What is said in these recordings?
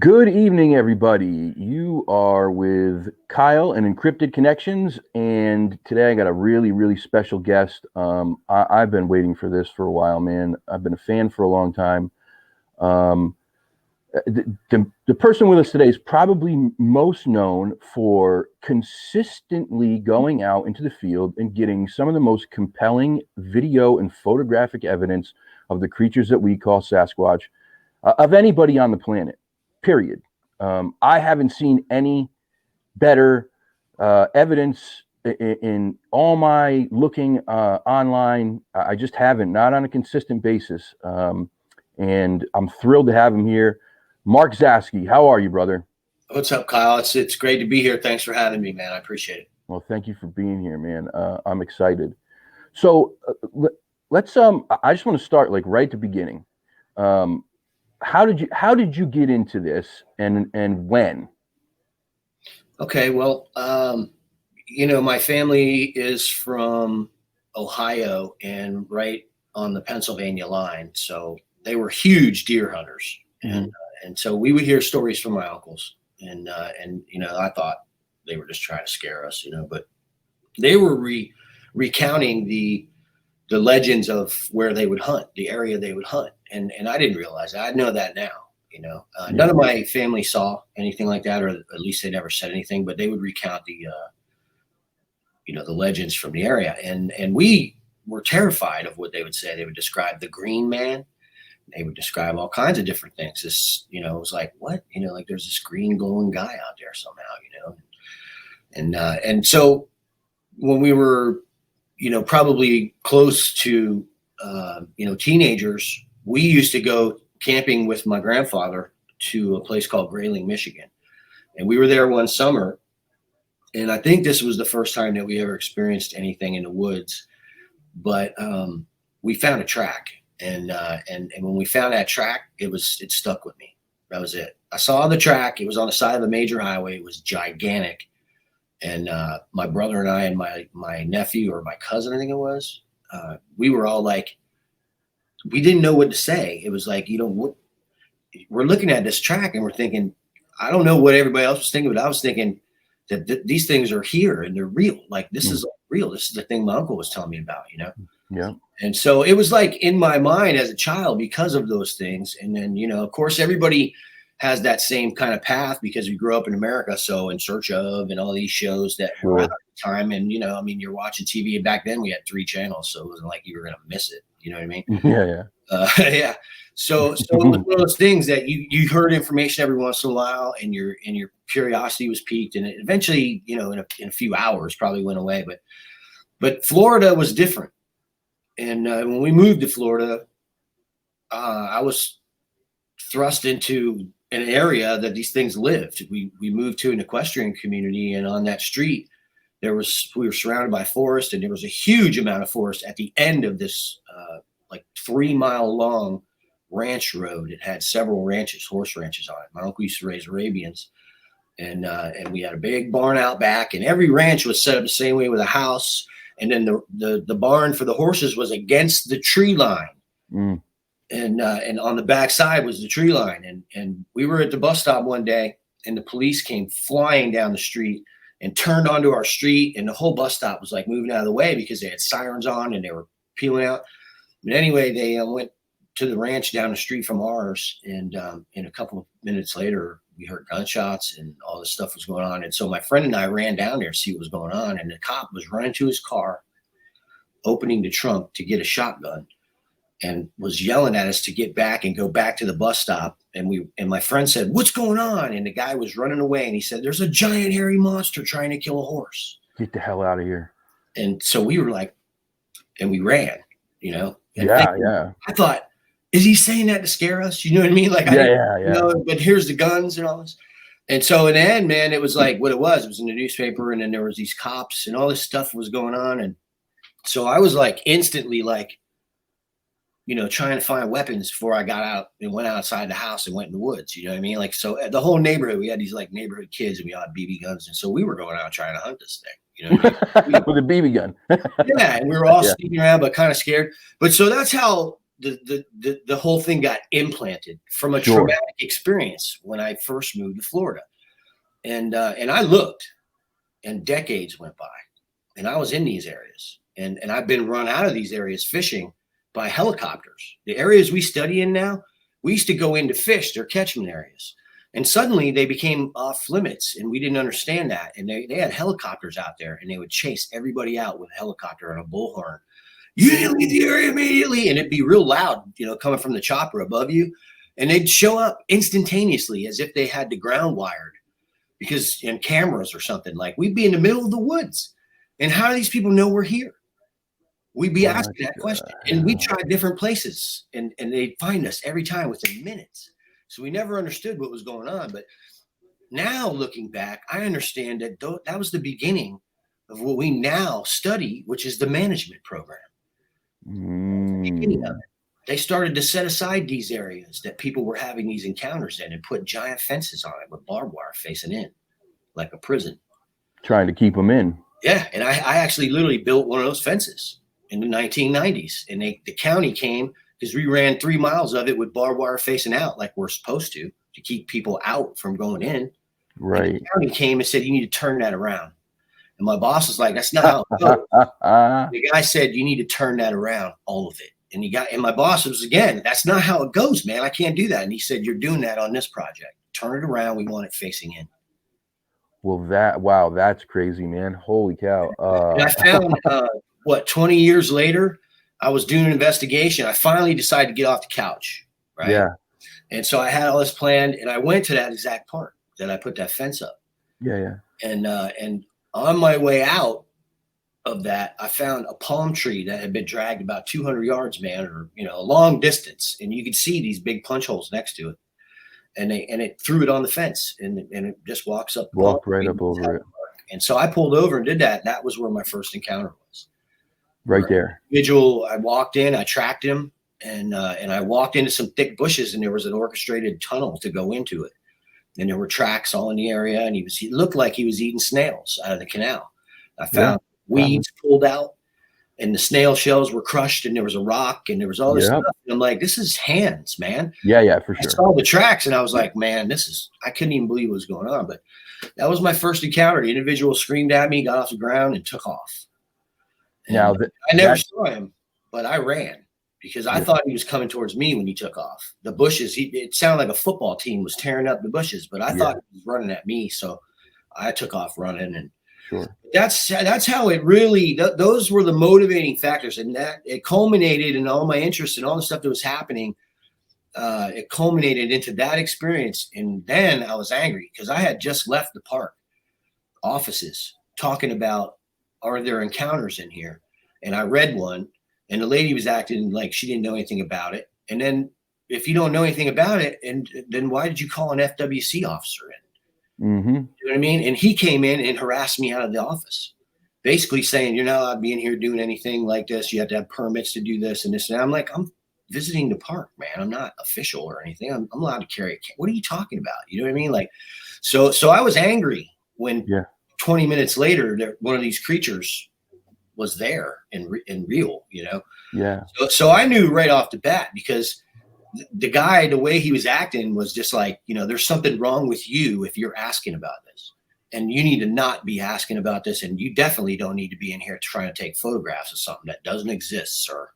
Good evening, everybody. You are with Kyle and Encrypted Connections, and today I got a really special guest. I've been waiting for this for a while, man. I've been a fan for a long time. Um, the person with us today is probably most known for consistently going out into the field and getting some of the most compelling video and photographic evidence of the creatures that we call Sasquatch of anybody on the planet, period. I haven't seen any better evidence in all my looking online. I just haven't, not on a consistent basis. And I'm thrilled to have him here. Mark Zaskey, how are you, brother? What's up, Kyle? It's great to be here. Thanks for having me, man. I appreciate it. Well, thank you for being here, man. I'm excited. So let's I just want to start like right at the beginning. Um, how did you get into this and when? Okay, well, my family is from Ohio and right on the Pennsylvania line, so they were huge deer hunters, and so we would hear stories from my uncles, and I thought they were just trying to scare us, but they were recounting the legends of where they would hunt, the area they would hunt, and I didn't realize that. I know that now. None of my family saw anything like that, or at least they never said anything, but they would recount the legends from the area. And we were terrified of what they would say. They would describe the green man. They would describe all kinds of different things. This, it was like, what, like there's this green glowing guy out there somehow, and so when we were, probably close to, teenagers, we used to go camping with my grandfather to a place called Grayling, Michigan. And we were there one summer. And I think this was the first time that we ever experienced anything in the woods. But we found a track. And when we found that track, it stuck with me. That was it. I saw the track. It was on the side of a major highway. It was gigantic. And my brother and I and my nephew or my cousin, I think it was, we were all like, we didn't know what to say. It was like, we're looking at this track and we're thinking, I don't know what everybody else was thinking, but I was thinking that these things are here and they're real. Like this is real. This is the thing my uncle was telling me about, Yeah. And so it was like in my mind as a child because of those things. And then, of course, everybody has that same kind of path because we grew up in America. So In Search Of and all these shows that were out at the time. And, you're watching TV. Back then we had 3 channels. So it wasn't like you were going to miss it. You know what I mean? Yeah. Yeah. So it was one of those things that you heard information every once in a while and your curiosity was piqued. And it eventually, in a few hours probably went away. But Florida was different. And when we moved to Florida, I was thrust into an area that these things lived. We moved to an equestrian community, and on that street, we were surrounded by forest, and there was a huge amount of forest at the end of this like 3-mile long ranch road. It had several ranches, horse ranches on it. My uncle used to raise Arabians, and we had a big barn out back, and every ranch was set up the same way with a house. And then the barn for the horses was against the tree line. And on the back side was the tree line. And we were at the bus stop one day, and the police came flying down the street and turned onto our street. And the whole bus stop was like moving out of the way because they had sirens on and they were peeling out. But anyway, they went to the ranch down the street from ours. And in a couple of minutes later, we heard gunshots and all this stuff was going on. And so my friend and I ran down there to see what was going on. And the cop was running to his car, opening the trunk to get a shotgun, and was yelling at us to get back and go back to the bus stop. And my friend said, "What's going on?" And the guy was running away, and he said, "There's a giant hairy monster trying to kill a horse. Get the hell out of here." And so we were like, and we ran, And Yeah. I thought, is he saying that to scare us? You know what I mean? Like, but here's the guns and all this. And so in the end, man, it was like what it was in the newspaper. And then there was these cops and all this stuff was going on. And so I was like instantly like, trying to find weapons before I got out and went outside the house and went in the woods. You know what I mean? Like, so the whole neighborhood, we had these like neighborhood kids and we all had BB guns. And so we were going out trying to hunt this thing. With a BB gun. Yeah. And we were all sneaking around, but kind of scared. But so that's how the whole thing got implanted from a Sure. traumatic experience when I first moved to Florida. And I looked, and decades went by, and I was in these areas, and I've been run out of these areas fishing by helicopters. The areas we study in now, we used to go in to fish, they're catchment areas. And suddenly they became off limits, and we didn't understand that. And they had helicopters out there, and they would chase everybody out with a helicopter and a bullhorn. You need to leave the area immediately. And it'd be real loud, coming from the chopper above you. And they'd show up instantaneously as if they had the ground wired and cameras or something. Like, we'd be in the middle of the woods. And how do these people know we're here? We'd be asking that question. And we tried different places, and they'd find us every time within minutes. So we never understood what was going on. But now looking back, I understand that that was the beginning of what we now study, which is the management program. The beginning of it. They started to set aside these areas that people were having these encounters in and put giant fences on it with barbed wire facing in, like a prison. Trying to keep them in. Yeah. And I actually literally built one of those fences in the 1990s. And the county came, because we ran 3 miles of it with barbed wire facing out like we're supposed to keep people out from going in. Right. And the county came and said, you need to turn that around. And my boss was like, that's not how it goes. The guy said, you need to turn that around, all of it. And my boss was, again, that's not how it goes, man. I can't do that. And he said, you're doing that on this project. Turn it around. We want it facing in. Well, that's crazy, man. Holy cow. And I found, 20 years later, I was doing an investigation. I finally decided to get off the couch. Right. Yeah. And so I had all this planned, and I went to that exact part that I put that fence up. Yeah. And on my way out of that, I found a palm tree that had been dragged about 200 yards, man, or, a long distance. And you could see these big punch holes next to it. And it threw it on the fence, and it just walked right up over it. And so I pulled over and did that. That was where my first encounter was. Right there. Individual, I walked in, I tracked him, and I walked into some thick bushes, and there was an orchestrated tunnel to go into it. And there were tracks all in the area, and he looked like he was eating snails out of the canal. I found weeds pulled out, and the snail shells were crushed, and there was a rock, and there was all this stuff. And I'm like, this is hands, man. Yeah, for sure. I saw the tracks, and I was like, man, I couldn't even believe what was going on. But that was my first encounter. The individual screamed at me, got off the ground, and took off. And now, I never saw him, but I ran. Because I thought he was coming towards me when he took off. The bushes, it sounded like a football team was tearing up the bushes, but I thought he was running at me. So I took off running. And sure. That's how it really, those were the motivating factors. And that it culminated in all my interest and all the stuff that was happening. It culminated into that experience. And then I was angry because I had just left the park offices talking about, are there encounters in here? And I read one. And the lady was acting like she didn't know anything about it. And then if you don't know anything about it, then why did you call an FWC officer in? Mm-hmm. You know what I mean? And he came in and harassed me out of the office, basically saying, you're not allowed to be in here doing anything like this. You have to have permits to do this and this. And I'm like, I'm visiting the park, man. I'm not official or anything. I'm allowed to carry a camera. What are you talking about? You know what I mean? Like, so I was angry when 20 minutes later, one of these creatures was there and real, Yeah. So I knew right off the bat, because the guy, the way he was acting was just like, there's something wrong with you if you're asking about this, and you need to not be asking about this. And you definitely don't need to be in here trying to take photographs of something that doesn't exist, sir.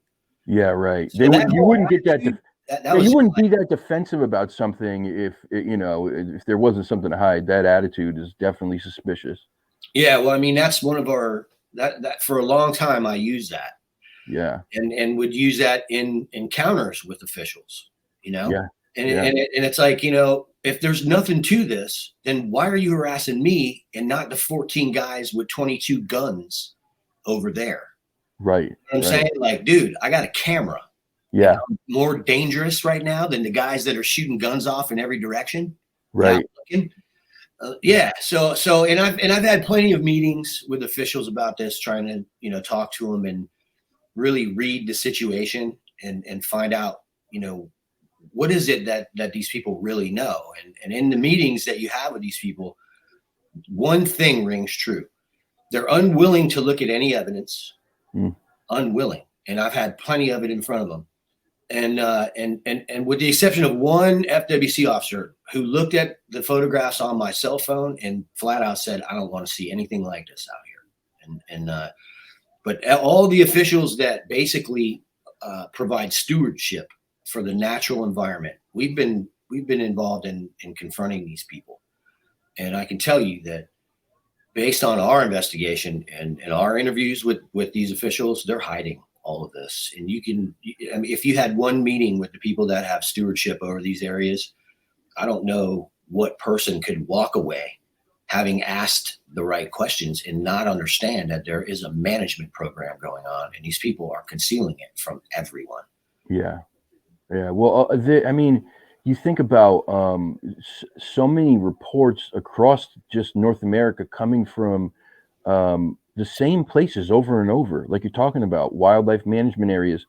Yeah. Right. So you wouldn't get that. You wouldn't be that defensive about something if there wasn't something to hide. That attitude is definitely suspicious. Yeah. Well, I mean, that's one of our, that for a long time I used that. Yeah. And would use that in encounters with officials, Yeah. And it's like, if there's nothing to this, then why are you harassing me and not the 14 guys with 22 guns over there? Right. You know what I'm saying? Like, dude, I got a camera. Yeah. I'm more dangerous right now than the guys that are shooting guns off in every direction. Right. So I've had plenty of meetings with officials about this, trying to, talk to them and really read the situation and find out, what is it that these people really know? And in the meetings that you have with these people, one thing rings true. They're unwilling to look at any evidence, unwilling. And I've had plenty of it in front of them. And with the exception of one FWC officer who looked at the photographs on my cell phone and flat out said, "I don't want to see anything like this out here." But all the officials that basically provide stewardship for the natural environment, we've been involved in confronting these people, and I can tell you that based on our investigation and our interviews with these officials, they're hiding all of this. And I mean, if you had one meeting with the people that have stewardship over these areas, I don't know what person could walk away having asked the right questions and not understand that there is a management program going on, and these people are concealing it from everyone. Yeah. Well, I mean, you think about so many reports across just North America coming from the same places over and over, like you're talking about wildlife management areas,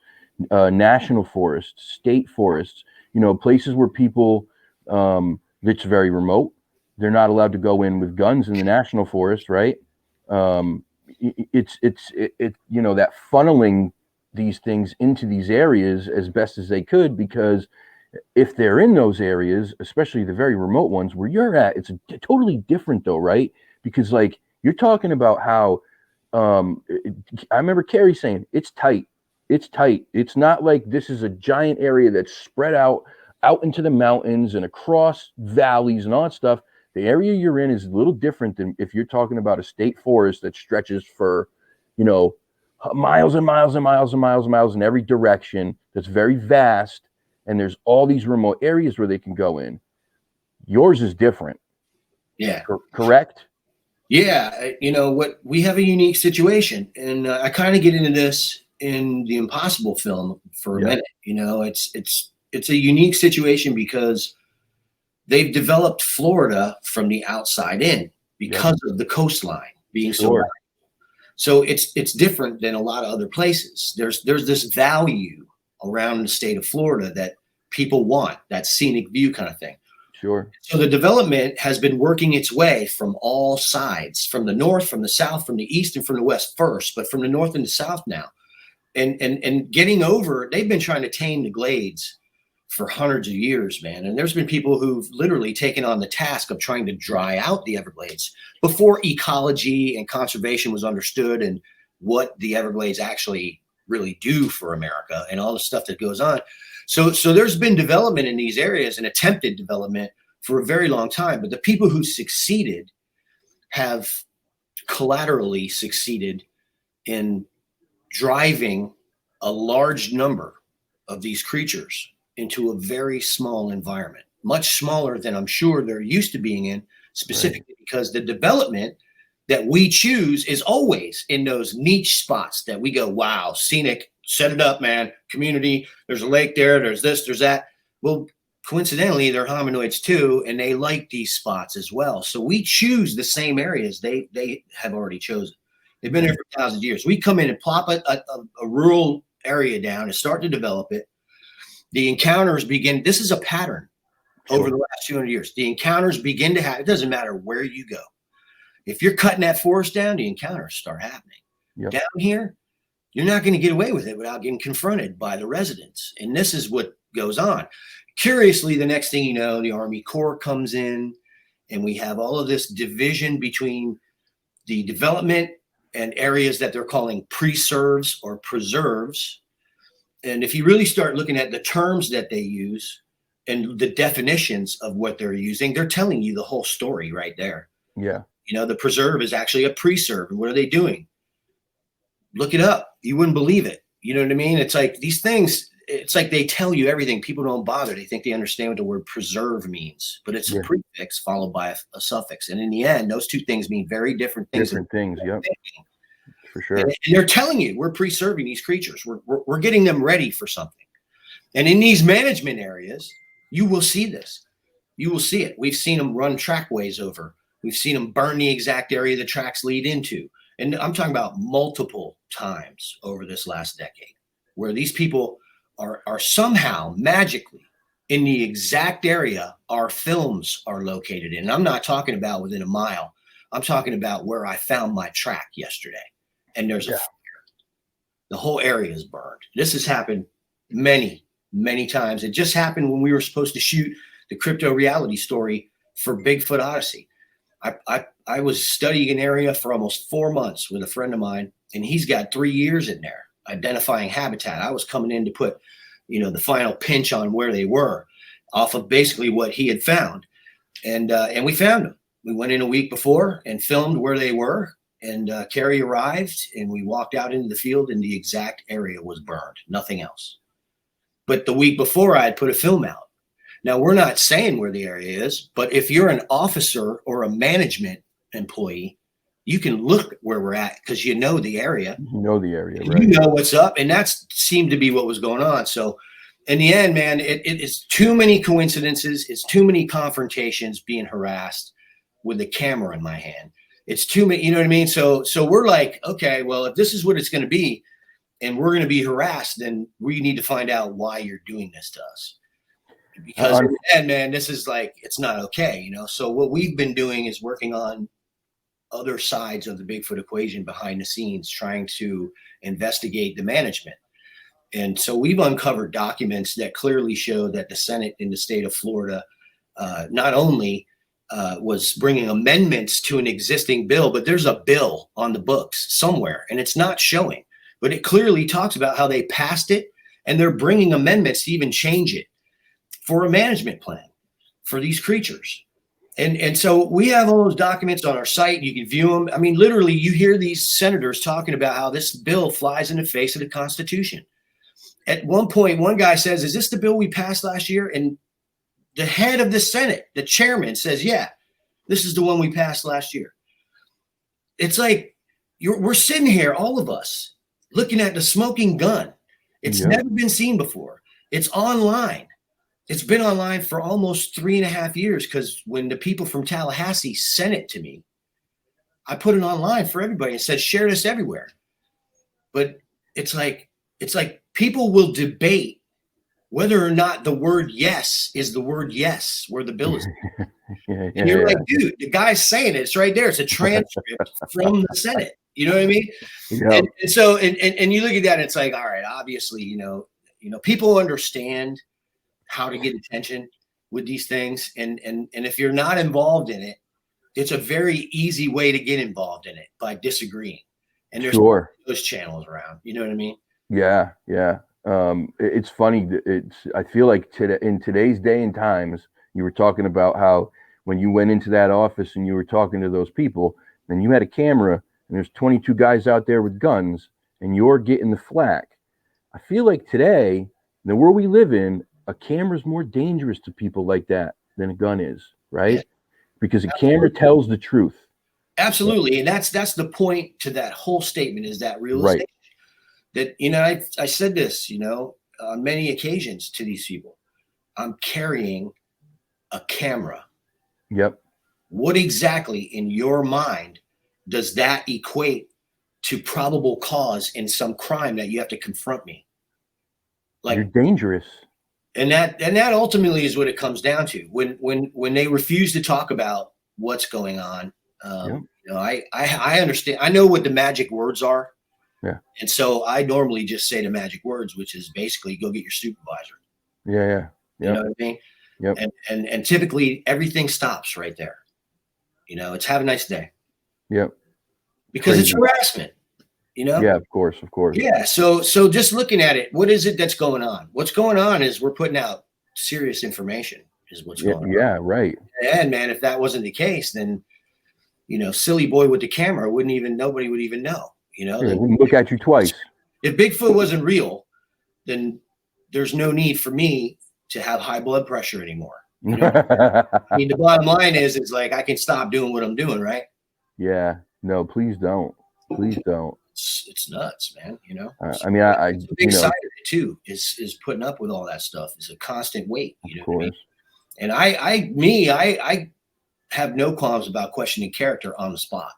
national forests, state forests, places where people, it's very remote. They're not allowed to go in with guns in the national forest, right? It's that funneling these things into these areas as best as they could, because if they're in those areas, especially the very remote ones where you're at, it's totally different though, right? Because like you're talking about how I remember Carrie saying it's tight. It's not like this is a giant area that's spread out into the mountains and across valleys and all that stuff. The area you're in is a little different than if you're talking about a state forest that stretches for, miles and miles and miles and miles and miles in every direction. That's very vast. And there's all these remote areas where they can go in. Yours is different. Yeah. Correct? Yeah. What we have a unique situation, and I kind of get into this in the Impossible film for a minute. It's a unique situation because they've developed Florida from the outside in because of the coastline being so wide. So it's different than a lot of other places. There's this value around the state of Florida that people want, that scenic view kind of thing. Sure. So the development has been working its way from all sides, from the north, from the south, from the east, and from the west first, but from the north and the south now. And getting over, they've been trying to tame the glades for hundreds of years, man. And there's been people who've literally taken on the task of trying to dry out the Everglades before ecology and conservation was understood and what the Everglades actually really do for America and all the stuff that goes on. So there's been development in these areas and attempted development for a very long time, but the people who succeeded have collaterally succeeded in driving a large number of these creatures into a very small environment, much smaller than I'm sure they're used to being in, specifically because the development that we choose is always in those niche spots that we go, wow, scenic, set it up, man, community, there's a lake there, there's this, there's that. Well, coincidentally, they're hominoids too, and they like these spots as well. So we choose the same areas they have already chosen. They've been there for thousands of years. We come in and plop a rural area down and start to develop it. The encounters begin. This is a pattern over the last 200 years. The encounters begin to happen. It doesn't matter where you go. If you're cutting that forest down, the encounters start happening. Yep. Down here, you're not going to get away with it without getting confronted by the residents. And this is what goes on. Curiously, the next thing you know, the Army Corps comes in, and we have all of this division between the development and areas that they're calling preserves or preserves. And if you really start looking at the terms that they use and the definitions of what they're using, they're telling you the whole story right there. Yeah. The preserve is actually a preserve. And what are they doing? Look it up. You wouldn't believe it. You know what I mean? It's like these things, it's like they tell you everything. People don't bother. They think they understand what the word preserve means, but it's a prefix followed by a suffix. And in the end, those two things mean very different things. Yep. For sure. And they're telling you we're preserving these creatures. We're getting them ready for something. And in these management areas, you will see this. You will see it. We've seen them run trackways over. We've seen them burn the exact area the tracks lead into. And I'm talking about multiple times over this last decade where these people are somehow magically in the exact area our films are located in. And I'm not talking about within a mile. I'm talking about where I found my track yesterday. And there's a fire. The whole area is burned. This has happened many, many times. It just happened when we were supposed to shoot the crypto reality story for Bigfoot Odyssey. I was studying an area for almost 4 months with a friend of mine, and he's got 3 years in there identifying habitat. I was coming in to put, the final pinch on where they were off of basically what he had found. And we found them. We went in a week before and filmed where they were. And Carrie arrived, and we walked out into the field, and the exact area was burned, nothing else. But the week before, I had put a film out. Now, we're not saying where the area is, but if you're an officer or a management employee, you can look where we're at because you know the area. You know the area, right? You know what's up, and that seemed to be what was going on. So in the end, man, it is too many coincidences. It's too many confrontations, being harassed with a camera in my hand. It's too many, you know what I mean? So we're like, okay, well, if this is what it's going to be and we're going to be harassed, then we need to find out why you're doing this to us. Because man, this is like, it's not okay, So what we've been doing is working on other sides of the Bigfoot equation behind the scenes, trying to investigate the management. And so we've uncovered documents that clearly show that the Senate in the state of Florida not only was bringing amendments to an existing bill, but there's a bill on the books somewhere, and it's not showing. But it clearly talks about how they passed it, and they're bringing amendments to even change it for a management plan for these creatures. And so we have all those documents on our site. You can view them. I mean, literally, you hear these senators talking about how this bill flies in the face of the Constitution. At one point, one guy says, "Is this the bill we passed last year?" And the head of the Senate, the chairman, says, "Yeah, this is the one we passed last year." It's like we're sitting here, all of us, looking at the smoking gun. It's never been seen before. It's online. It's been online for almost 3.5 years, because when the people from Tallahassee sent it to me, I put it online for everybody and said, share this everywhere. But it's like people will debate whether or not the word yes is the word yes where the bill is. And you're like, dude, the guy's saying it. It's right there. It's a transcript from the Senate. You know what I mean? Yeah. And so you look at that, and it's like, all right, obviously, people understand how to get attention with these things. And if you're not involved in it, it's a very easy way to get involved in it by disagreeing. And there's those channels around, you know what I mean? Yeah. Yeah. It's funny. I feel like in today's day and times, you were talking about how when you went into that office and you were talking to those people, then you had a camera and there's 22 guys out there with guns and you're getting the flack. I feel like today, the world we live in, a camera is more dangerous to people like that than a gun is, right? Yeah. Because a camera tells the truth. Absolutely. And that's the point to that whole statement, is that realization that, I said this, on many occasions to these people. I'm carrying a camera. Yep. What exactly in your mind does that equate to probable cause in some crime that you have to confront me? Like, you're dangerous. And that ultimately is what it comes down to. When they refuse to talk about what's going on, I understand. I know what the magic words are. Yeah. And so I normally just say the magic words, which is basically go get your supervisor. Yeah. You know what I mean? Yep. And typically everything stops right there. It's have a nice day. Yep. Because it's harassment. Yeah, of course. Yeah. So just looking at it, what is it that's going on? What's going on is we're putting out serious information is what's going on. Yeah, right. And man, if that wasn't the case, then, silly boy with the camera nobody would even know, They wouldn't look at you twice. If Bigfoot wasn't real, then there's no need for me to have high blood pressure anymore. I mean, the bottom line is like, I can stop doing what I'm doing, right? Yeah. No, please don't. Please don't. It's nuts, man. I mean, I the big side of it too is putting up with all that stuff. It's a constant weight. Of course. What I mean? And I have no qualms about questioning character on the spot.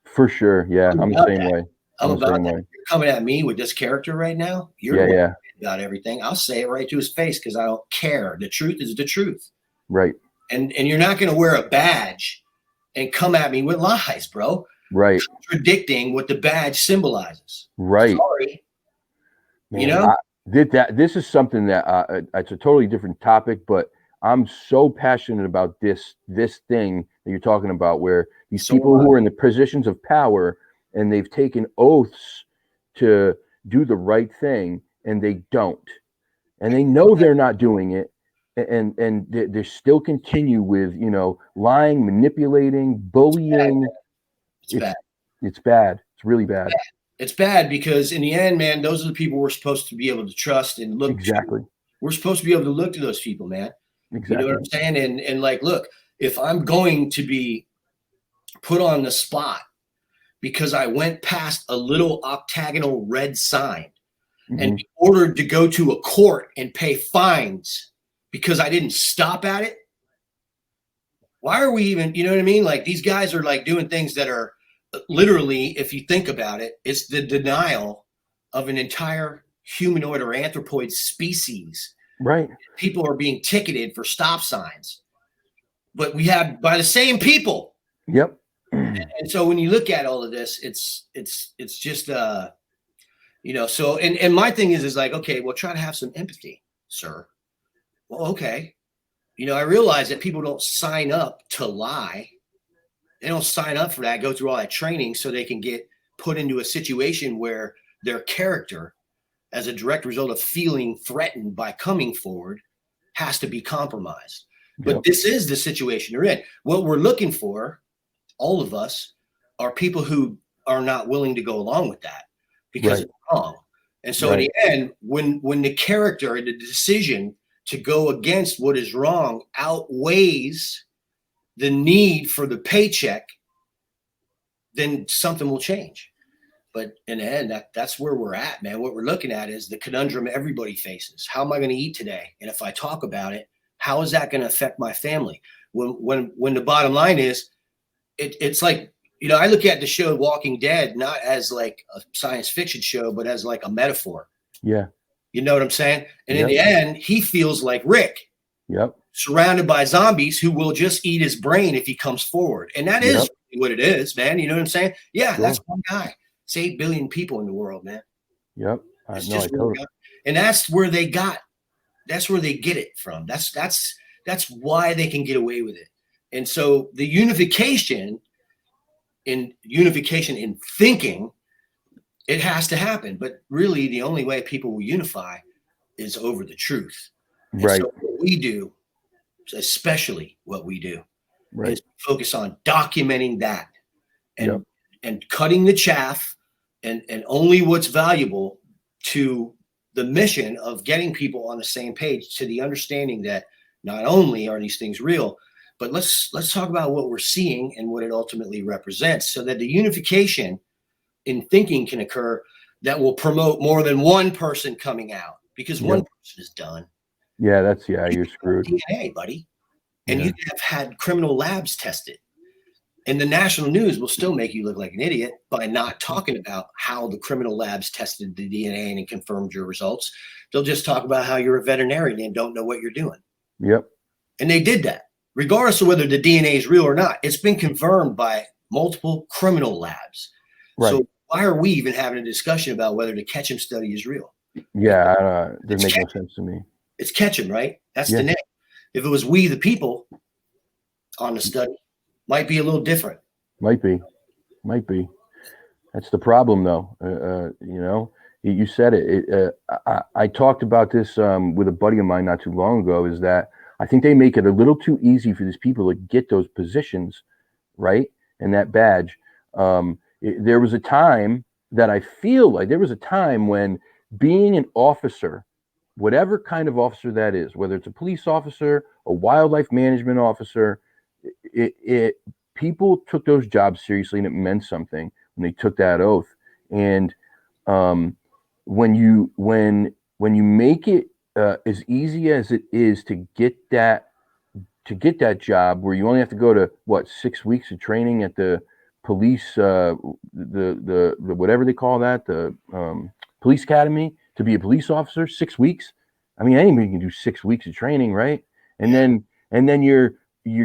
For sure. Yeah, I'm the same way. I'm about that. You're coming at me with this character right now. You're about everything. I'll say it right to his face because I don't care. The truth is the truth. Right. And you're not going to wear a badge and come at me with lies, bro. Right. Contradicting what the badge symbolizes. Right. Sorry. Man, This is something that it's a totally different topic, but I'm so passionate about this thing that you're talking about, where these people who are in the positions of power and they've taken oaths to do the right thing and they don't, and they know they're not doing it, and they still continue with, you know, lying, manipulating, bullying. It's bad. It's bad. It's really bad. It's bad because in the end, man, those are the people we're supposed to be able to trust and look Exactly. to. We're supposed to be able to look to those people, man. Exactly. You know what I'm saying? And like, look, if I'm going to be put on the spot because I went past a little octagonal red sign and be ordered to go to a court and pay fines because I didn't stop at it, why are we even, you know what I mean? Like, these guys are like doing things that are literally, if you think about it, it's the denial of an entire humanoid or anthropoid species. Right. People are being ticketed for stop signs, but we have by the same people. Yep. And so when you look at all of this, it's just you know, so and my thing is like, okay, well, try to have some empathy, sir. Well, okay. You know, I realize that people don't sign up to lie. They don't sign up for that, go through all that training so they can get put into a situation where their character, as a direct result of feeling threatened by coming forward, has to be compromised. But this is the situation they're in. What we're looking for, all of us, are people who are not willing to go along with that because it's wrong. And so in the end, when the character and the decision to go against what is wrong outweighs the need for the paycheck, then something will change. But in the end, that's where we're at, man. What we're looking at is the conundrum everybody faces. How am I going to eat today? And if I talk about it, how is that going to affect my family? When the bottom line is, it's like, you know, I look at the show Walking Dead not as like a science fiction show, but as like a metaphor. Yeah. You know what I'm saying? And in the end, he feels like Rick. Yep. Surrounded by zombies who will just eat his brain if he comes forward. And that is what it is, man. You know what I'm saying? Yeah, that's one guy. It's 8 billion people in the world, man. Yep. And that's where they get it from. That's why they can get away with it. And so the unification in thinking, it has to happen. But really, the only way people will unify is over the truth. Right. So what we do, especially what we do, is focus on documenting that and cutting the chaff and only what's valuable to the mission of getting people on the same page, to the understanding that not only are these things real, but let's talk about what we're seeing and what it ultimately represents, so that the unification in thinking can occur that will promote more than one person coming out, because one person is done. Yeah, you're screwed. DNA, buddy. And you have had criminal labs tested. And the national news will still make you look like an idiot by not talking about how the criminal labs tested the DNA and confirmed your results. They'll just talk about how you're a veterinarian and don't know what you're doing. Yep. And they did that, regardless of whether the DNA is real or not. It's been confirmed by multiple criminal labs. Right. So why are we even having a discussion about whether the Ketchum study is real? Yeah, it doesn't make no sense to me. It's Ketchum, right? That's the name. If it was we, the people, on the study, might be a little different. Might be. That's the problem, though. You know, you said it. I talked about this with a buddy of mine not too long ago, is that I think they make it a little too easy for these people to get those positions, right? And that badge. There was a time that I feel like there was a time when being an officer, whatever kind of officer that is, whether it's a police officer, a wildlife management officer, people took those jobs seriously, and it meant something when they took that oath. And when you make it as easy as it is to get that job, where you only have to go to 6 weeks of training at the police, the whatever they call that, the police academy, to be a police officer, 6 weeks. I mean, anybody can do 6 weeks of training, right? And then you're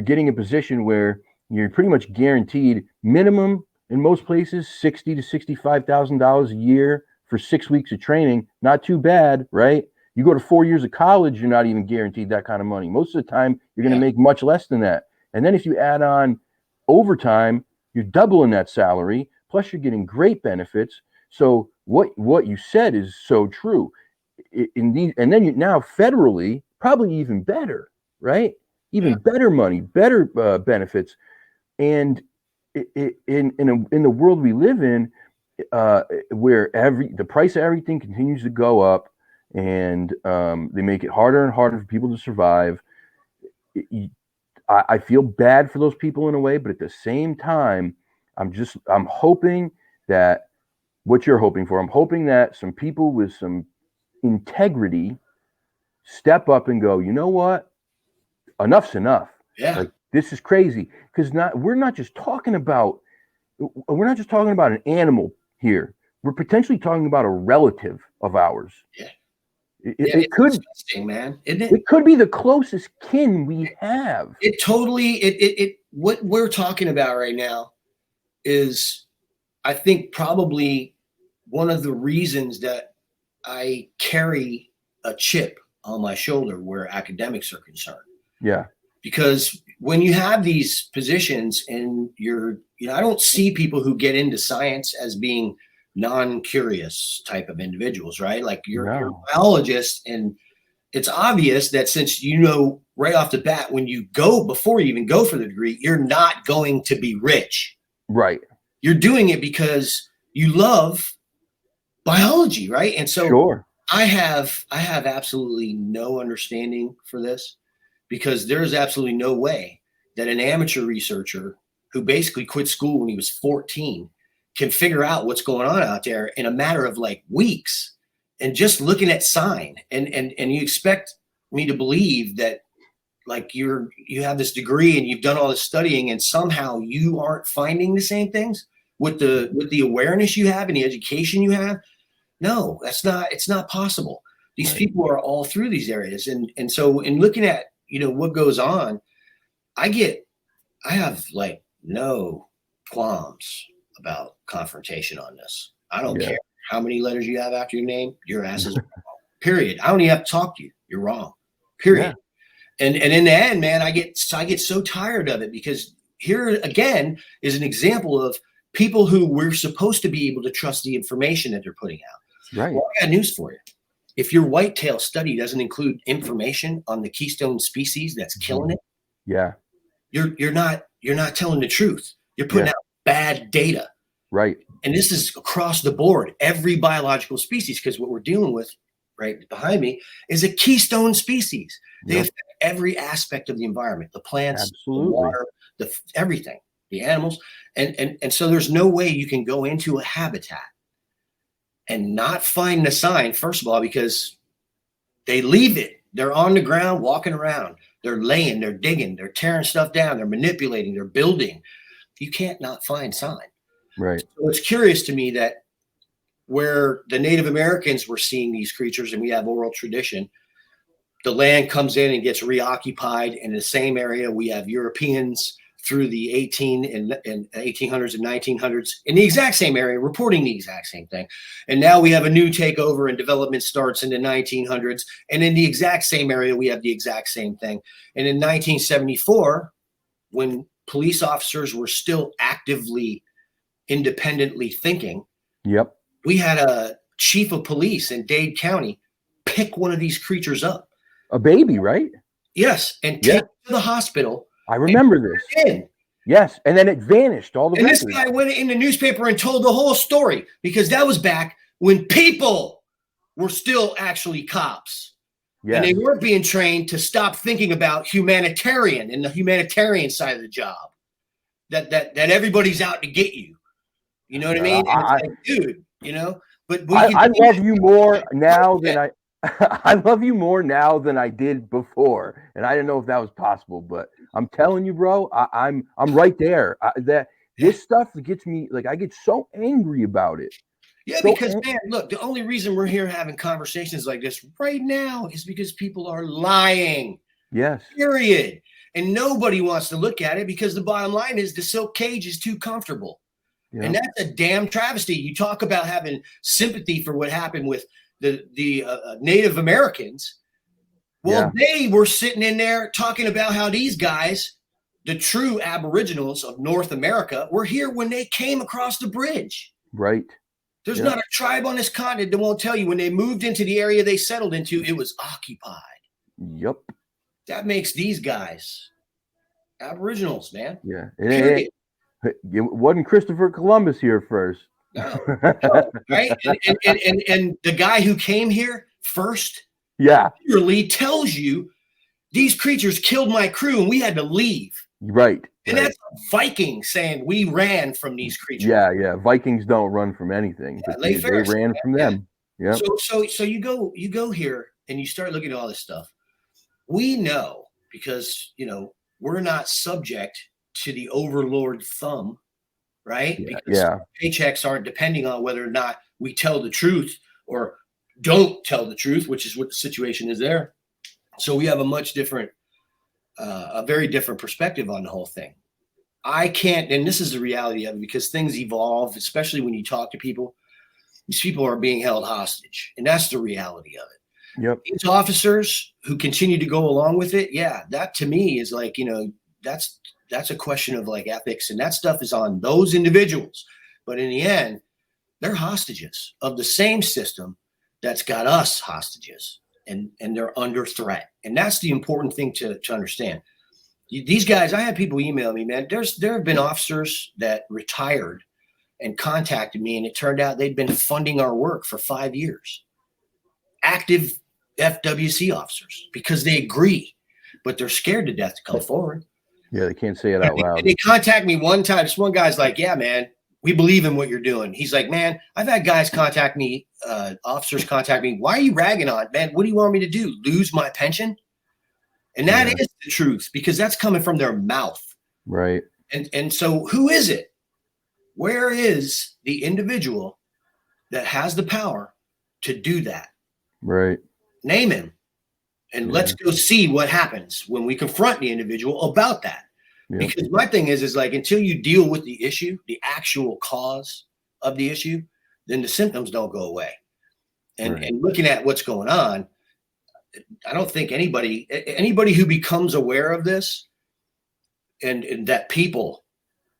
getting a position where you're pretty much guaranteed minimum in most places $60,000 to $65,000 a year for 6 weeks of training, not too bad, right? You go to 4 years of college, you're not even guaranteed that kind of money. Most of the time, you're going to make much less than that. And then if you add on overtime, you're doubling that salary. Plus, you're getting great benefits. So what you said is so true. And then now federally, probably even better, right? Even better money, better benefits. And in the world we live in, where the price of everything continues to go up, and they make it harder and harder for people to survive. I feel bad for those people in a way, but at the same time, I'm hoping that what you're hoping for. I'm hoping that some people with some integrity step up and go, you know what? Enough's enough. Yeah. Like, this is crazy. Because we're not just talking about an animal here. We're potentially talking about a relative of ours. Yeah. It could, disgusting, man. Isn't it? It could be the closest kin we have. It totally. What we're talking about right now is, I think, probably one of the reasons that I carry a chip on my shoulder where academics are concerned. Yeah. Because when you have these positions and I don't see people who get into science as being non-curious type of individuals, right? Like you're a biologist, and it's obvious that since right off the bat, before you even go for the degree, you're not going to be rich. Right. You're doing it because you love biology, right? And so sure. I have absolutely no understanding for this, because there is absolutely no way that an amateur researcher who basically quit school when he was 14 can figure out what's going on out there in a matter of like weeks and just looking at sign. And you expect me to believe that like you have this degree and you've done all this studying and somehow you aren't finding the same things with the awareness you have and the education you have. No, it's not possible. These people are all through these areas. And so in looking at, what goes on, I have like no qualms about confrontation on this. I don't care how many letters you have after your name. Your ass is wrong. Period. I don't even have to talk to you. You're wrong. Period. Yeah. And in the end, man, I get so tired of it, because here again is an example of people who we're supposed to be able to trust the information that they're putting out. Right. Well, I got news for you. If your whitetail study doesn't include information on the keystone species that's killing it, you're not telling the truth. You're putting out bad data. Right. And this is across the board, every biological species, because what we're dealing with right behind me is a keystone species. They affect every aspect of the environment, the plants, the water, everything, the animals. And so there's no way you can go into a habitat and not find the sign, first of all, because they leave it. They're on the ground, walking around. They're laying, they're digging, they're tearing stuff down, they're manipulating, they're building. You can't not find sign. Right. So it's curious to me that where the Native Americans were seeing these creatures, and we have oral tradition, the land comes in and gets reoccupied. In the same area, we have Europeans through the 1800s and 1900s in the exact same area reporting the exact same thing. And now we have a new takeover and development starts in the 1900s. And in the exact same area, we have the exact same thing. And in 1974, when police officers were still actively, independently thinking, we had a chief of police in Dade County pick one of these creatures up. A baby, right? Yes. And take it to the hospital. I remember this. Yes. And then it vanished. And this guy went in the newspaper and told the whole story, because that was back when people were still actually cops. Yes. And they weren't being trained to stop thinking about humanitarian and the humanitarian side of the job. That everybody's out to get you. You know what I mean? And it's like, dude, but I love you more now than I love you more now than I did before. And I didn't know if that was possible, but I'm telling you, bro, I'm right there. This stuff gets me, like, I get so angry about it. Yeah, because man, look, the only reason we're here having conversations like this right now is because people are lying. Yes. Period. And nobody wants to look at it, because the bottom line is the silk cage is too comfortable. Yep. And that's a damn travesty. You talk about having sympathy for what happened with the Native Americans. Well, they were sitting in there talking about how these guys, the true Aboriginals of North America, were here when they came across the bridge. Right. There's not a tribe on this continent that won't tell you when they moved into the area they settled into, it was occupied. Yep. That makes these guys Aboriginals, man. Yeah. It wasn't Christopher Columbus here first. No, right? And the guy who came here first, literally tells you these creatures killed my crew and we had to leave. Right. And that's Vikings saying we ran from these creatures. Yeah. Vikings don't run from anything. But they ran from them. Yeah. So you go here and you start looking at all this stuff. We know because we're not subject to the overlord thumb, right? Because paychecks aren't depending on whether or not we tell the truth or don't tell the truth, which is what the situation is there. So we have a much different, a very different perspective on the whole thing. I can't, and this is the reality of it, because things evolve, especially when you talk to people. These people are being held hostage, and that's the reality of it. Yep. These officers who continue to go along with it, that to me is like, that's a question of like ethics, and that stuff is on those individuals. But in the end, they're hostages of the same system that's got us hostages, and they're under threat. And that's the important thing to understand. These guys, I had people email me, man. There have been officers that retired and contacted me, and it turned out they'd been funding our work for 5 years. Active FWC officers, because they agree, but they're scared to death to come forward. Yeah, they can't say it out loud. And they contact me one time. This one guy's like, yeah, man, we believe in what you're doing. He's like, man, I've had guys contact me, officers contact me. Why are you ragging on, man? What do you want me to do? Lose my pension? And that is the truth, because that's coming from their mouth. Right. And so who is it? Where is the individual that has the power to do that? Right. Name him. And let's go see what happens when we confront the individual about that. Yeah. Because my thing is like, until you deal with the issue, the actual cause of the issue, then the symptoms don't go away. And looking at what's going on, I don't think anybody who becomes aware of this and that people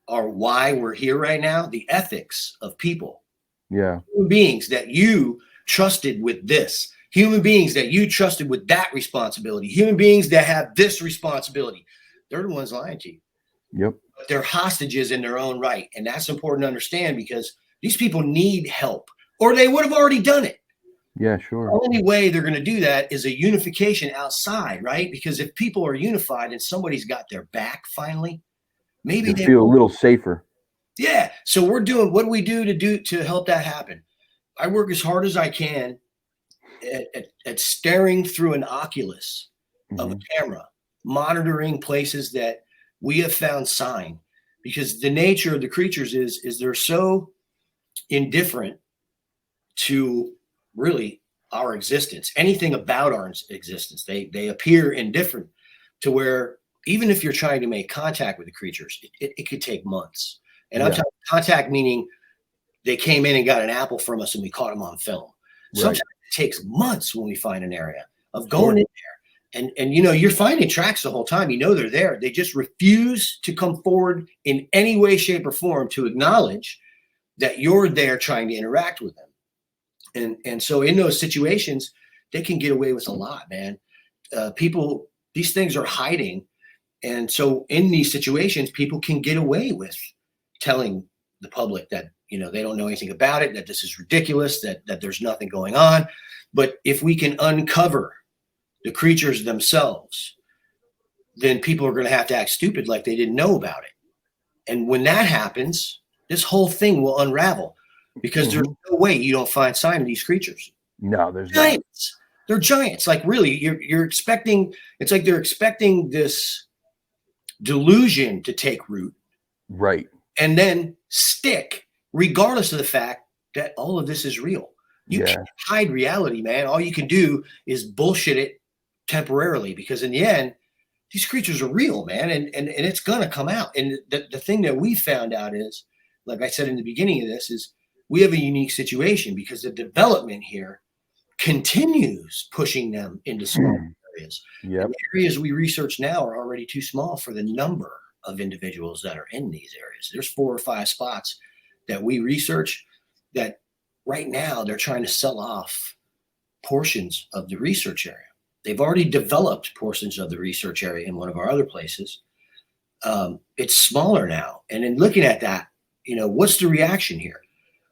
are why we're here right now, the ethics of people, human beings that you trusted with this, human beings that you trusted with that responsibility, human beings that have this responsibility, they're the ones lying to you. Yep. But they're hostages in their own right. And that's important to understand, because these people need help, or they would have already done it. Yeah, sure. The only way they're going to do that is a unification outside, right? Because if people are unified and somebody's got their back finally, maybe they feel a little safer. Yeah. So what do we do to help that happen? I work as hard as I can at staring through an oculus of a camera, monitoring places that we have found sign, because the nature of the creatures is they're so indifferent to really our existence, anything about our existence. They appear indifferent to where even if you're trying to make contact with the creatures, it could take months. And I'm talking contact meaning they came in and got an apple from us and we caught them on film. Sometimes it takes months when we find an area of going in there. And you're finding tracks the whole time. They're there. They just refuse to come forward in any way, shape, or form to acknowledge that you're there trying to interact with them. And so in those situations, they can get away with a lot, man. These things are hiding. And so in these situations, people can get away with telling the public that, they don't know anything about it, that this is ridiculous, that there's nothing going on. But if we can uncover the creatures themselves, then people are going to have to act stupid like they didn't know about it. And when that happens, this whole thing will unravel, because there's no way you don't find sign of these creatures. No, there's giants. They're giants. Like really, you're expecting, it's like they're expecting this delusion to take root. Right. And then stick, regardless of the fact that all of this is real. You can't hide reality, man. All you can do is bullshit it temporarily, because in the end, these creatures are real, man. And it's going to come out. And the thing that we found out is like I said in the beginning of this, is we have a unique situation because the development here continues pushing them into small areas. Yep. And the areas we research now are already too small for the number of individuals that are in these areas. There's 4 or 5 spots that we research that right now they're trying to sell off portions of the research area. They've already developed portions of the research area in one of our other places. It's smaller now. And in looking at that, what's the reaction here?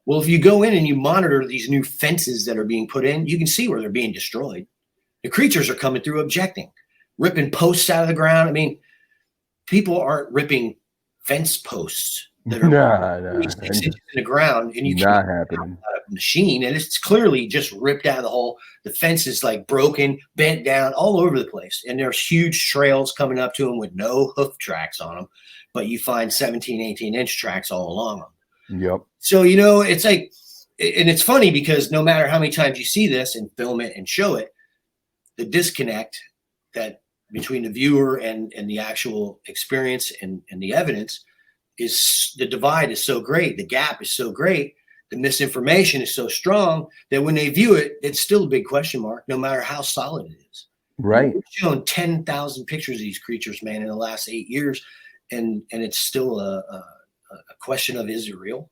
Well, if you go in and you monitor these new fences that are being put in, you can see where they're being destroyed. The creatures are coming through objecting, ripping posts out of the ground. I mean, people aren't ripping fence posts that are 6 inches in the ground, and you can't happening. A machine, and it's clearly just ripped out of the hole. The fence is like broken, bent down all over the place, and there's huge trails coming up to them with no hoof tracks on them, but you find 17, 18-inch tracks all along them. Yep. So, it's like, and it's funny because no matter how many times you see this and film it and show it, the disconnect that between the viewer and the actual experience and the evidence is, the divide is so great. The gap is so great. The misinformation is so strong that when they view it, it's still a big question mark, no matter how solid it is. Right. We've shown 10,000 pictures of these creatures, man, in the last 8 years. And it's still a question of, is it real?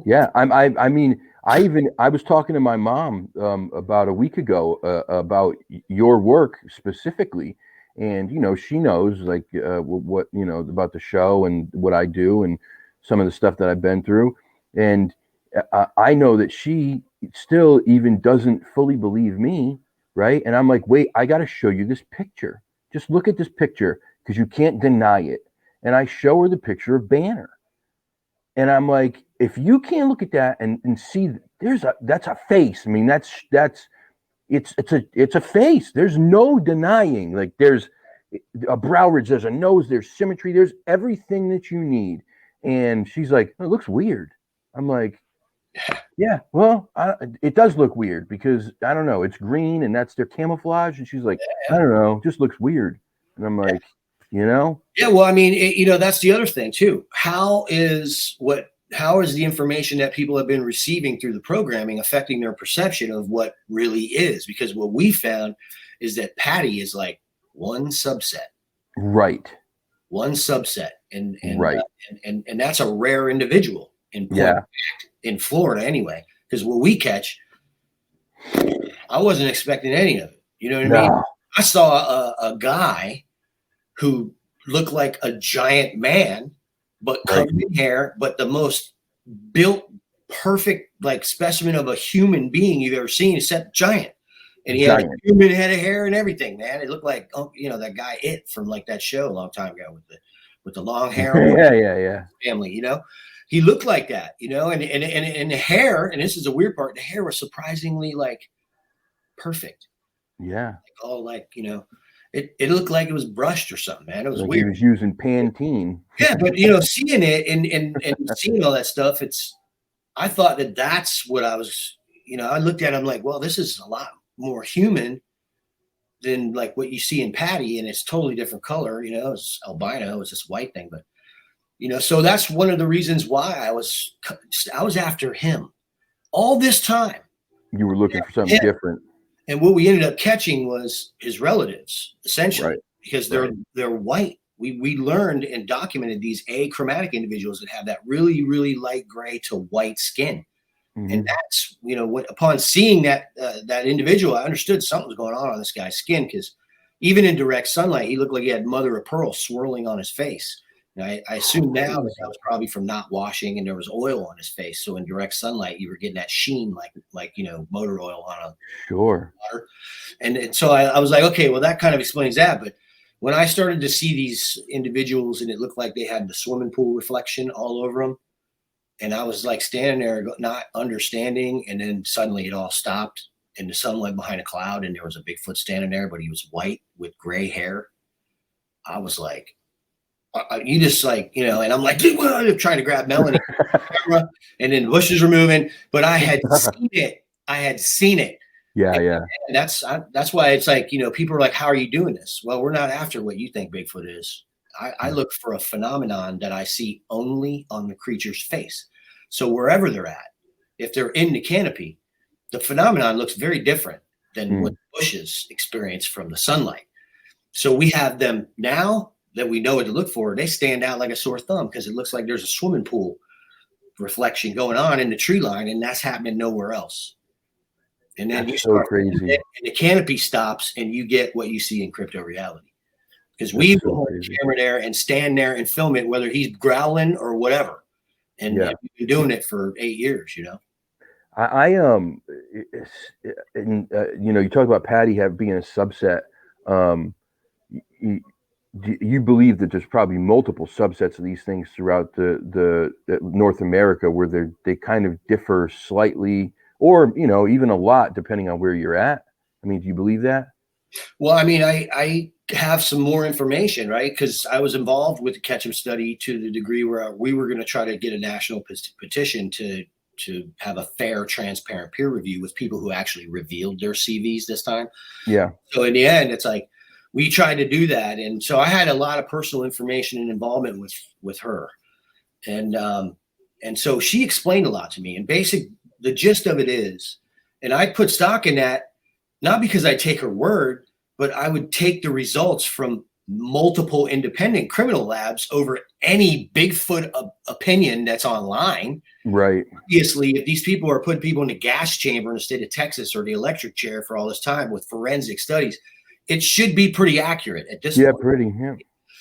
Yeah. I mean, I was talking to my mom about a week ago about your work specifically. And, she knows like what, about the show and what I do and some of the stuff that I've been through. And I know that she still even doesn't fully believe me. Right. And I'm like, wait, I got to show you this picture. Just look at this picture because you can't deny it. And I show her the picture of Banner. And I'm like, if you can't look at that and see that's a face. I mean, it's a face. There's no denying. Like there's a brow ridge, there's a nose, there's symmetry, there's everything that you need. And she's like, it looks weird. I'm like, yeah, well, it does look weird because I don't know, it's green and that's their camouflage. And she's like, I don't know, just looks weird. And I'm like, Yeah, well, I mean, that's the other thing too. How is the information that people have been receiving through the programming affecting their perception of what really is? Because what we found is that Patty is like one subset. Right. One subset. And right. And that's a rare individual in Florida anyway. Because what we catch, I wasn't expecting any of it. You know what I mean? I saw a guy who looked like a giant man, but covered in hair, but the most built, perfect, like specimen of a human being you've ever seen, except giant. And he had a human head of hair and everything, man. It looked like, that guy from like that show a long time ago with the long hair. yeah. Family, he looked like that, and the hair, and this is the weird part, the hair was surprisingly like perfect. Yeah. Like, all like, it looked like it was brushed or something, man. It was like weird. He was using Pantene. Yeah, but seeing it and seeing all that stuff, I thought that's what I was, I looked at it, I'm like, well, this is a lot more human than like what you see in Patty, and it's totally different color, it's albino, it's this white thing, but so that's one of the reasons why I was after him all this time. You were looking for something different. And what we ended up catching was his relatives, essentially, because they're white. We learned and documented these achromatic individuals that have that really, really light gray to white skin. Mm-hmm. And that's, upon seeing that individual, I understood something was going on this guy's skin, because even in direct sunlight, he looked like he had mother of pearl swirling on his face. And I assume now that was probably from not washing, and there was oil on his face. So in direct sunlight, you were getting that sheen, like motor oil on a water. And so I was like, okay, well, that kind of explains that. But when I started to see these individuals, and it looked like they had the swimming pool reflection all over them, and I was like standing there not understanding, and then suddenly it all stopped, and the sun went behind a cloud, and there was a Bigfoot standing there, but he was white with gray hair. I was like, you just like, and I'm like, trying to grab Melanie, and then the bushes were moving, but I had seen it. Yeah. And that's why it's like, people are like, how are you doing this? Well, we're not after what you think Bigfoot is. I look for a phenomenon that I see only on the creature's face. So wherever they're at, if they're in the canopy, the phenomenon looks very different than what bushes experience from the sunlight. So we have them now that we know what to look for. They stand out like a sore thumb because it looks like there's a swimming pool reflection going on in the tree line, and that's happening nowhere else. And then that's so crazy. And the canopy stops, and you get what you see in crypto reality. Because we will hold the camera there and stand there and film it, whether he's growling or whatever. And we've been doing it for 8 years, you know. You talk about Patty being a subset. You believe that there's probably multiple subsets of these things throughout the North America where they kind of differ slightly, or even a lot, depending on where you're at. I mean, do you believe that? Well, I mean, I have some more information, right? Because I was involved with the Ketchum study to the degree where we were going to try to get a national petition to have a fair, transparent peer review with people who actually revealed their CVs this time. Yeah. So in the end, it's like we tried to do that, and so I had a lot of personal information and involvement with her, and so she explained a lot to me. And the gist of it is, and I put stock in that, not because I take her word, but I would take the results from multiple independent criminal labs over any Bigfoot opinion that's online. Right. Obviously, if these people are putting people in the gas chamber in the state of Texas or the electric chair for all this time with forensic studies, it should be pretty accurate at this point. Yeah, pretty. Yeah.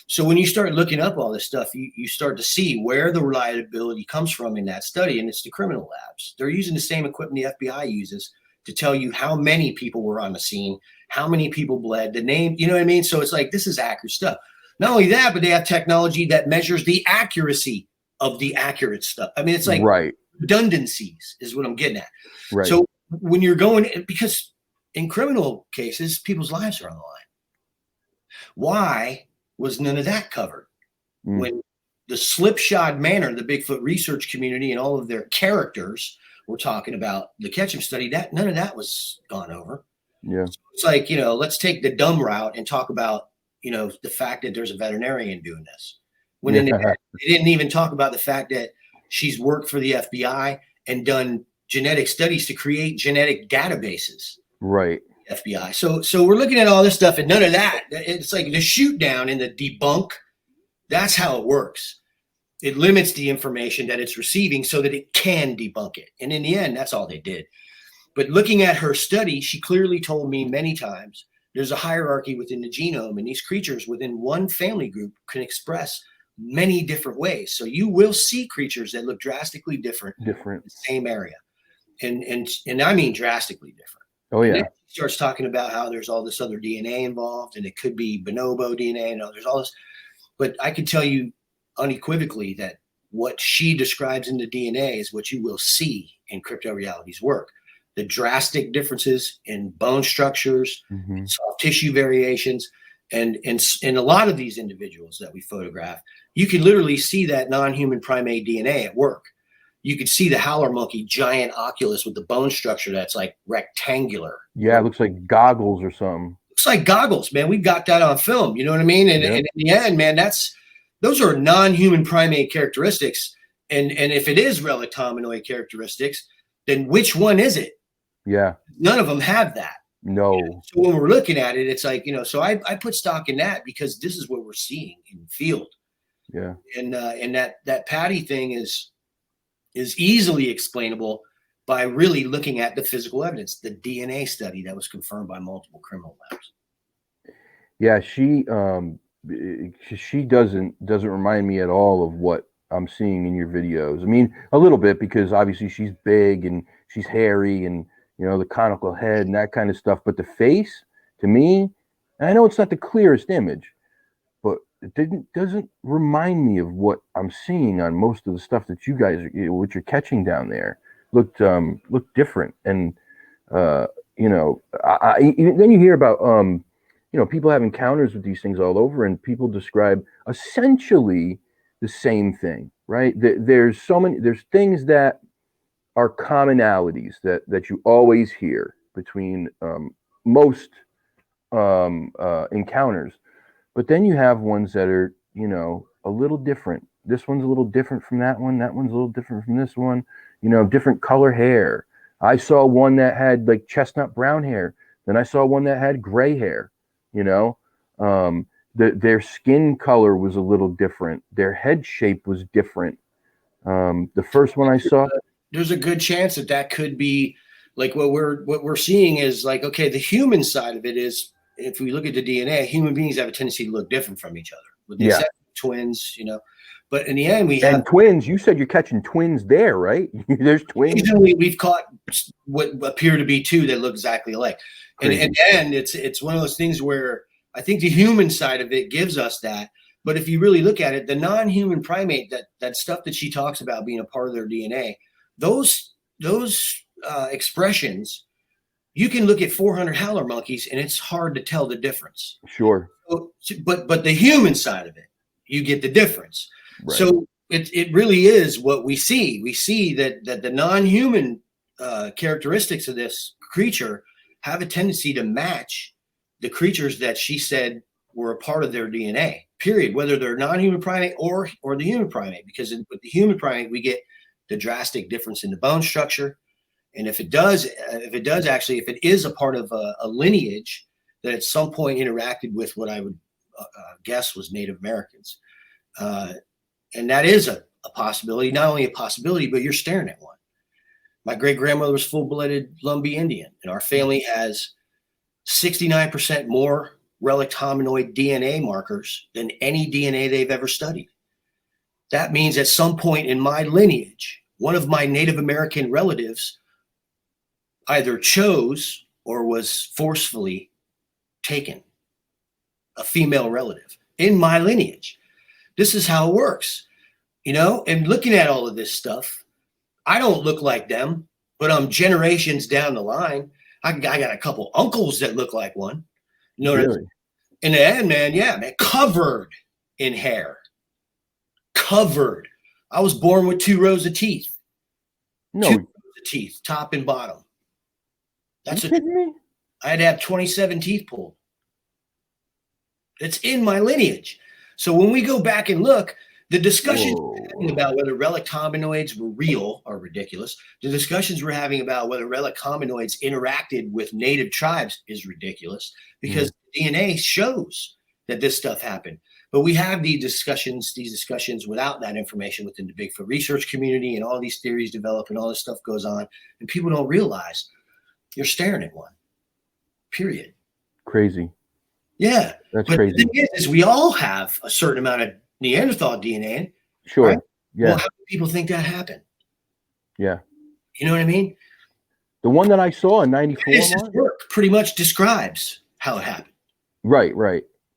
So when you start looking up all this stuff, you start to see where the reliability comes from in that study, and it's the criminal labs. They're using the same equipment the FBI uses to tell you how many people were on the scene, how many people bled, the name, you know what I mean? So it's like, this is accurate stuff. Not only that, but they have technology that measures the accuracy of the accurate stuff. I mean, it's like redundancies is what I'm getting at. Right. So when you're going, because in criminal cases, people's lives are on the line. Why was none of that covered? When the slipshod manner, the Bigfoot research community and all of their characters were talking about the Ketchum study, that none of that was gone over. Yeah. So it's like, let's take the dumb route and talk about, the fact that there's a veterinarian doing this. When they didn't even talk about the fact that she's worked for the FBI and done genetic studies to create genetic databases. Right. FBI. So we're looking at all this stuff, and none of that. It's like the shoot down and the debunk. That's how it works. It limits the information that it's receiving so that it can debunk it. And in the end, that's all they did. But looking at her study, she clearly told me many times there's a hierarchy within the genome, and these creatures within one family group can express many different ways. So you will see creatures that look drastically different in the same area. And I mean drastically different. Oh, yeah. And she starts talking about how there's all this other DNA involved, and it could be bonobo DNA, and there's all this. But I can tell you unequivocally that what she describes in the DNA is what you will see in crypto reality's work. The drastic differences in bone structures, soft tissue variations, and a lot of these individuals that we photograph, you can literally see that non-human primate DNA at work. You could see the howler monkey giant oculus with the bone structure that's like rectangular. Yeah, it looks like goggles or something. Looks like goggles, man. We got that on film. You know what I mean? And in the end, man, those are non-human primate characteristics. And if it is relic hominoid characteristics, then which one is it? Yeah. None of them have that. No. So when we're looking at it, it's like, so I put stock in that because this is what we're seeing in the field. Yeah. And that Patty thing is easily explainable by really looking at the physical evidence, the DNA study that was confirmed by multiple criminal labs. Yeah, she doesn't remind me at all of what I'm seeing in your videos. I mean, a little bit, because obviously she's big and she's hairy and, the conical head and that kind of stuff. But the face, to me, and I know it's not the clearest image, but it doesn't remind me of what I'm seeing on most of the stuff that you guys, what you're catching down there. Looked different. And, then you hear about, people have encounters with these things all over, and people describe essentially the same thing, right? There's things that are commonalities that you always hear between most encounters, but then you have ones that are you know, a little different. This one's a little different from that one. That one's a little different from this one. You know, different color hair. I saw one that had like chestnut brown hair. Then I saw one that had gray hair. You know, their skin color was a little different. Their head shape was different. The first one I saw, there's a good chance that that could be like what we're seeing is like, okay, the human side of it is, if we look at the DNA, human beings have a tendency to look different from each other, with the exception of twins, you know. But in the end, we have twins. You said you're catching twins there, right? There's twins. Occasionally, we've caught what appear to be two that look exactly alike. And it's one of those things where I think the human side of it gives us that. But if you really look at it, the non-human primate, that stuff that she talks about being a part of their DNA, those expressions, you can look at 400 howler monkeys and it's hard to tell the difference. Sure. So, but the human side of it, you get the difference. Right. So it really is what we see. We see that the non-human characteristics of this creature have a tendency to match the creatures that she said were a part of their DNA, period, whether they're non-human primate or the human primate, because with the human primate, we get the drastic difference in the bone structure. And if it is a part of a lineage that at some point interacted with what I would guess was Native Americans. And that is a possibility, not only a possibility, but you're staring at one. My great-grandmother was full-blooded Lumbee Indian, and our family has 69% more relict hominoid DNA markers than any DNA they've ever studied. That means at some point in my lineage, one of my Native American relatives either chose or was forcefully taken, a female relative in my lineage. This is how it works, you know? And looking at all of this stuff, I don't look like them, but I'm generations down the line. I got a couple uncles that look like one. You know, really? In the end, man, covered in hair. Covered. I was born with 2 rows of teeth. No. 2 rows of teeth, top and bottom. That's I had to have 27 teeth pulled. It's in my lineage. So when we go back and look, the discussions we're having about whether relict hominoids were real are ridiculous. The discussions we're having about whether relict hominoids interacted with native tribes is ridiculous, because DNA shows that this stuff happened. But we have these discussions without that information within the Bigfoot research community, and all these theories develop and all this stuff goes on, and people don't realize you're staring at one, period. Crazy. Yeah. That's but crazy. The thing is we all have a certain amount of Neanderthal DNA. Sure. Right? Yeah. Well, how do people think that happened? Yeah. You know what I mean? The one that I saw in 94 this work pretty much describes how it happened. Right.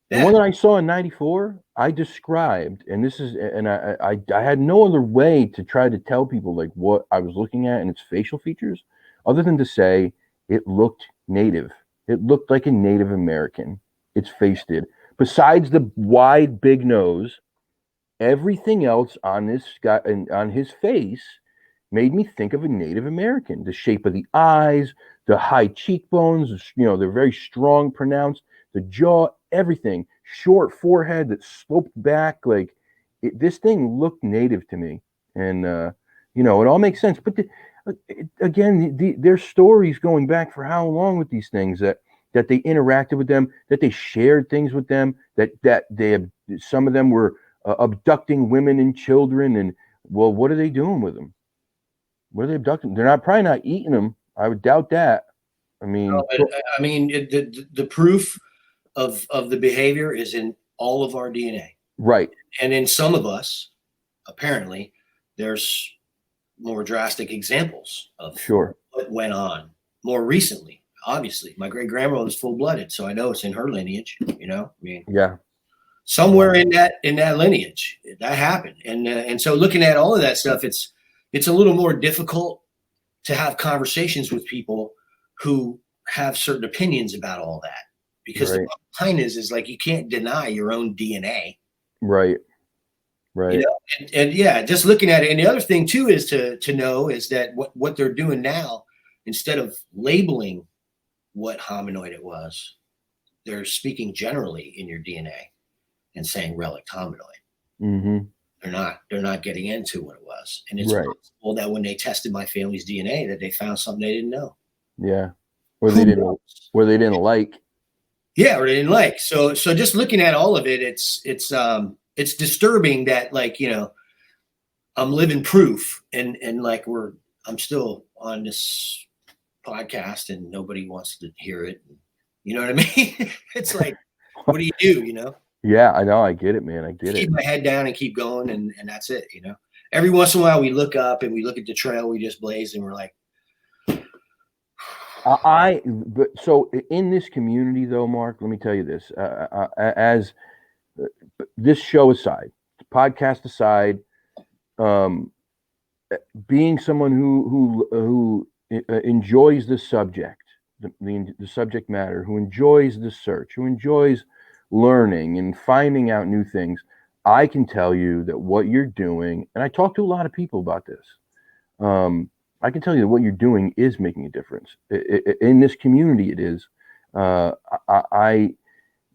Yeah. The one that I saw in 94, I described, and this is, and I had no other way to try to tell people like what I was looking at and its facial features, other than to say it looked native. It looked like a Native American. Its face did. Besides the wide, big nose, everything else on this guy and on his face made me think of a Native American. The shape of the eyes, the high cheekbones, you know, they're very strong, pronounced. The jaw, everything. Short forehead that sloped back. Like this thing looked native to me, and you know, it all makes sense. But there's stories going back for how long with these things that they interacted with them, that they shared things with them, that some of them were abducting women and children. And well, what are they doing with them? What are they abducting? They're probably not eating them. I would doubt that. I mean, the proof of the behavior is in all of our DNA. Right. And in some of us, apparently, there's more drastic examples of what went on more recently. Obviously, my great-grandma was full-blooded, so I know it's in her lineage, you know? I mean, yeah. Somewhere in that lineage, that happened. And so looking at all of that stuff, it's a little more difficult to have conversations with people who have certain opinions about all that. Because the bottom line is like you can't deny your own DNA. Right. You know? And yeah, just looking at it. And the other thing too is to know is that what they're doing now, instead of labeling what hominoid it was, they're speaking generally in your DNA. and saying relic hominoid. Mm-hmm. They're not getting into what it was. And it's Right. possible that when they tested my family's DNA that they found something they didn't know. Yeah. Or they didn't like. Yeah, or they didn't like. So just looking at all of it, it's disturbing that, like, you know, I'm living proof and like I'm still on this podcast and nobody wants to hear it. You know what I mean? It's like, what do you do, you know? Yeah, I know. I get it, man. I get it. Keep my head down and keep going. And that's it, you know? Every once in a while we look up and we look at the trail we just blazed and we're like, but so in this community though, Mark, let me tell you this, as this show aside, podcast aside, being someone who enjoys the subject, the subject matter, who enjoys the search, who enjoys learning and finding out new things, I can tell you that what you're doing, and I talk to a lot of people about this, I can tell you that what you're doing is making a difference in this community. It is.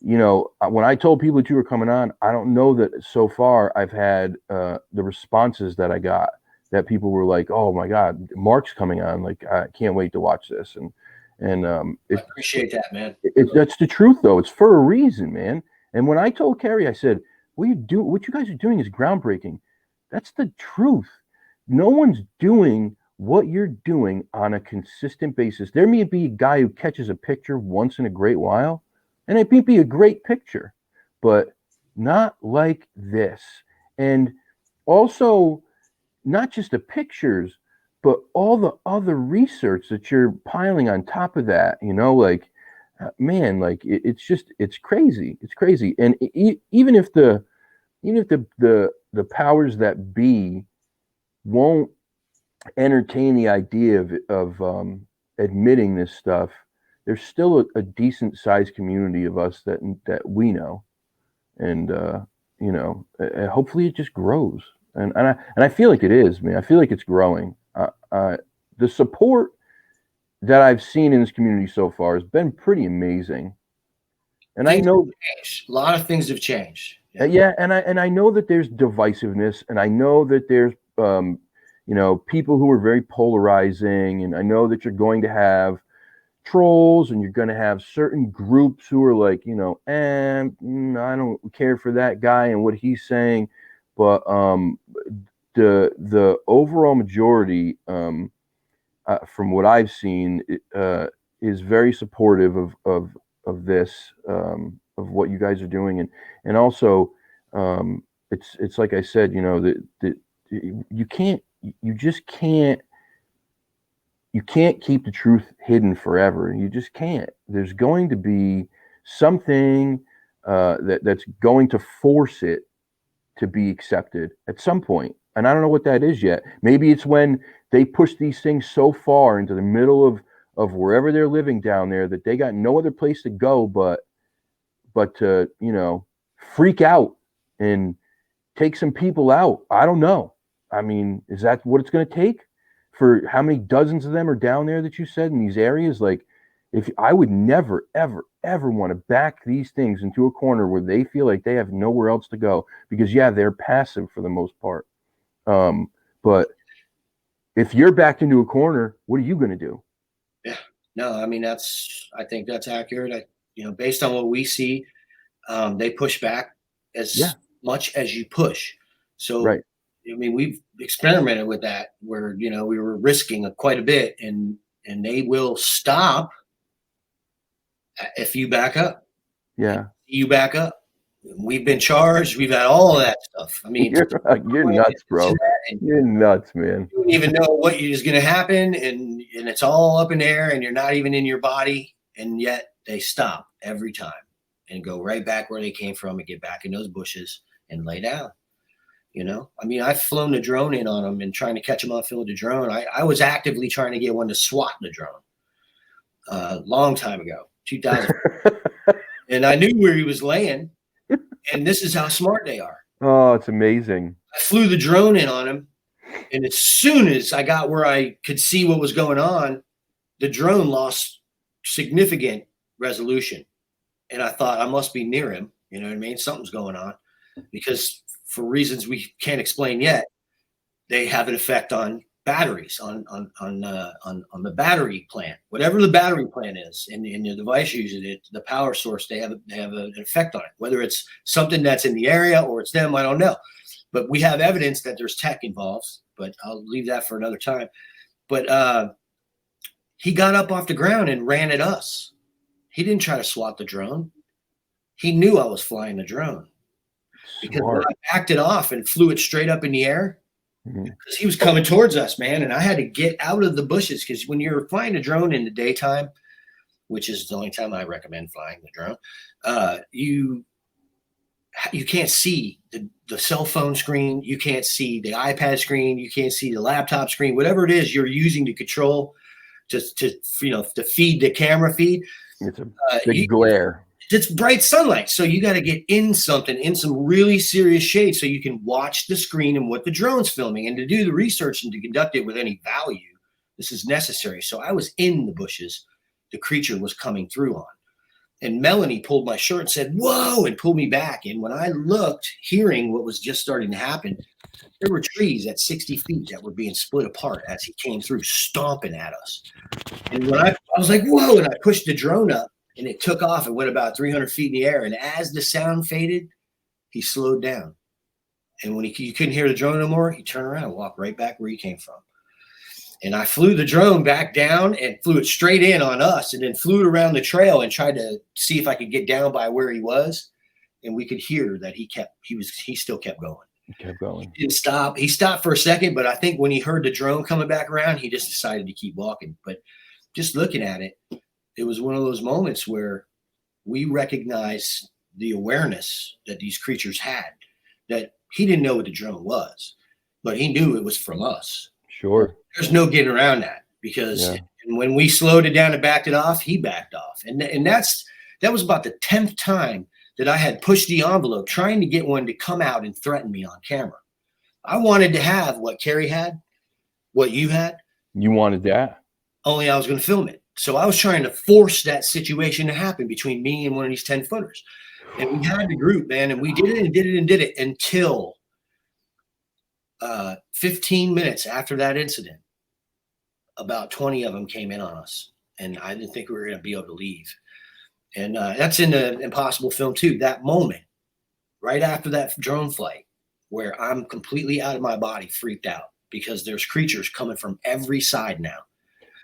You know, when I told people that you were coming on, I don't know that so far I've had the responses that I got, that people were like, "Oh my God, Mark's coming on! Like, I can't wait to watch this." And I appreciate that, man. That's the truth, though. It's for a reason, man. And when I told Carrie, I said, what you guys are doing is groundbreaking. That's the truth. No one's doing what you're doing on a consistent basis. There may be a guy who catches a picture once in a great while, and it may be a great picture, but not like this. And also, not just the pictures, but all the other research that you're piling on top of that, you know, like, man, like it's crazy. It's crazy. And even if the powers that be won't entertain the idea of admitting this stuff, there's still a decent sized community of us that we know, and you know, hopefully it just grows. And I feel like it is, man. I feel like it's growing. The support that I've seen in this community so far has been pretty amazing. And things I know a lot of things have changed. Yeah, and I know that there's divisiveness, and I know that there's you know, people who are very polarizing, and I know that you're going to have trolls, and you're going to have certain groups who are like, you know, I don't care for that guy and what he's saying, but the overall majority, from what I've seen, is very supportive of this, of what you guys are doing, and also, it's like I said, you know, that you just can't keep the truth hidden forever. You just can't. There's going to be something that's going to force it to be accepted at some point. And I don't know what that is yet. Maybe it's when they push these things so far into the middle of wherever they're living down there that they got no other place to go but to, you know, freak out and take some people out. I don't know. I mean, is that what it's going to take? For how many dozens of them are down there that you said in these areas? Like, if I would never, ever, ever want to back these things into a corner where they feel like they have nowhere else to go, because yeah, they're passive for the most part. But if you're backed into a corner, what are you going to do? Yeah, no, I mean, I think that's accurate. You know, based on what we see, they push back as much as you push. So, right. I mean, we've experimented with that where, you know, we were risking quite a bit, and they will stop if you back up. Yeah. You back up. We've been charged. We've had all of that stuff. I mean, you're nuts, bro. You're nuts, man. You don't even know what is going to happen, and it's all up in the air, and you're not even in your body, and yet they stop every time and go right back where they came from and get back in those bushes and lay down. You know, I mean, I've flown the drone in on them and trying to catch them on field the drone. I was actively trying to get one to swat the drone a long time ago, 2000. And I knew where he was laying, and this is how smart they are. Oh, it's amazing. I flew the drone in on him, and as soon as I got where I could see what was going on, the drone lost significant resolution. And I thought I must be near him, You know what I mean? Something's going on, because for reasons we can't explain yet, they have an effect on batteries, on the battery plant, whatever the battery plant is, and the device uses it, the power source, they have an effect on it. Whether it's something that's in the area or it's them, I don't know. But we have evidence that there's tech involved. But I'll leave that for another time. But he got up off the ground and ran at us. He didn't try to swat the drone. He knew I was flying the drone, because when I backed it off and flew it straight up in the air, because he was coming towards us, man, and I had to get out of the bushes, because when you're flying a drone in the daytime, which is the only time I recommend flying the drone, you can't see the cell phone screen, you can't see the iPad screen, you can't see the laptop screen, whatever it is you're using to control, to feed the camera feed. It's a big glare. It's bright sunlight, so you got to get in some really serious shade so you can watch the screen and what the drone's filming. And to do the research and to conduct it with any value, this is necessary. So I was in the bushes the creature was coming through on. And Melanie pulled my shirt and said, "Whoa," and pulled me back. And when I looked, hearing what was just starting to happen, there were trees at 60 feet that were being split apart as he came through, stomping at us. And when I was like, "Whoa," and I pushed the drone up, and it took off and went about 300 feet in the air. And as the sound faded, he slowed down. And when you couldn't hear the drone no more, he turned around and walked right back where he came from. And I flew the drone back down and flew it straight in on us, and then flew it around the trail and tried to see if I could get down by where he was. And we could hear that he still kept going. He kept going. He didn't stop. He stopped for a second, but I think when he heard the drone coming back around, he just decided to keep walking. But just looking at it, it was one of those moments where we recognized the awareness that these creatures had, that he didn't know what the drone was, but he knew it was from us. Sure. There's no getting around that, because when we slowed it down and backed it off, he backed off. And that was about the 10th time that I had pushed the envelope trying to get one to come out and threaten me on camera. I wanted to have what Carrie had, what you had. You wanted that? Only I was going to film it. So I was trying to force that situation to happen between me and one of these 10-footers. And we had the group, man, and we did it and did it and did it until 15 minutes after that incident. About 20 of them came in on us, and I didn't think we were going to be able to leave. And that's in the Impossible film too. That moment, right after that drone flight, where I'm completely out of my body, freaked out, because there's creatures coming from every side now.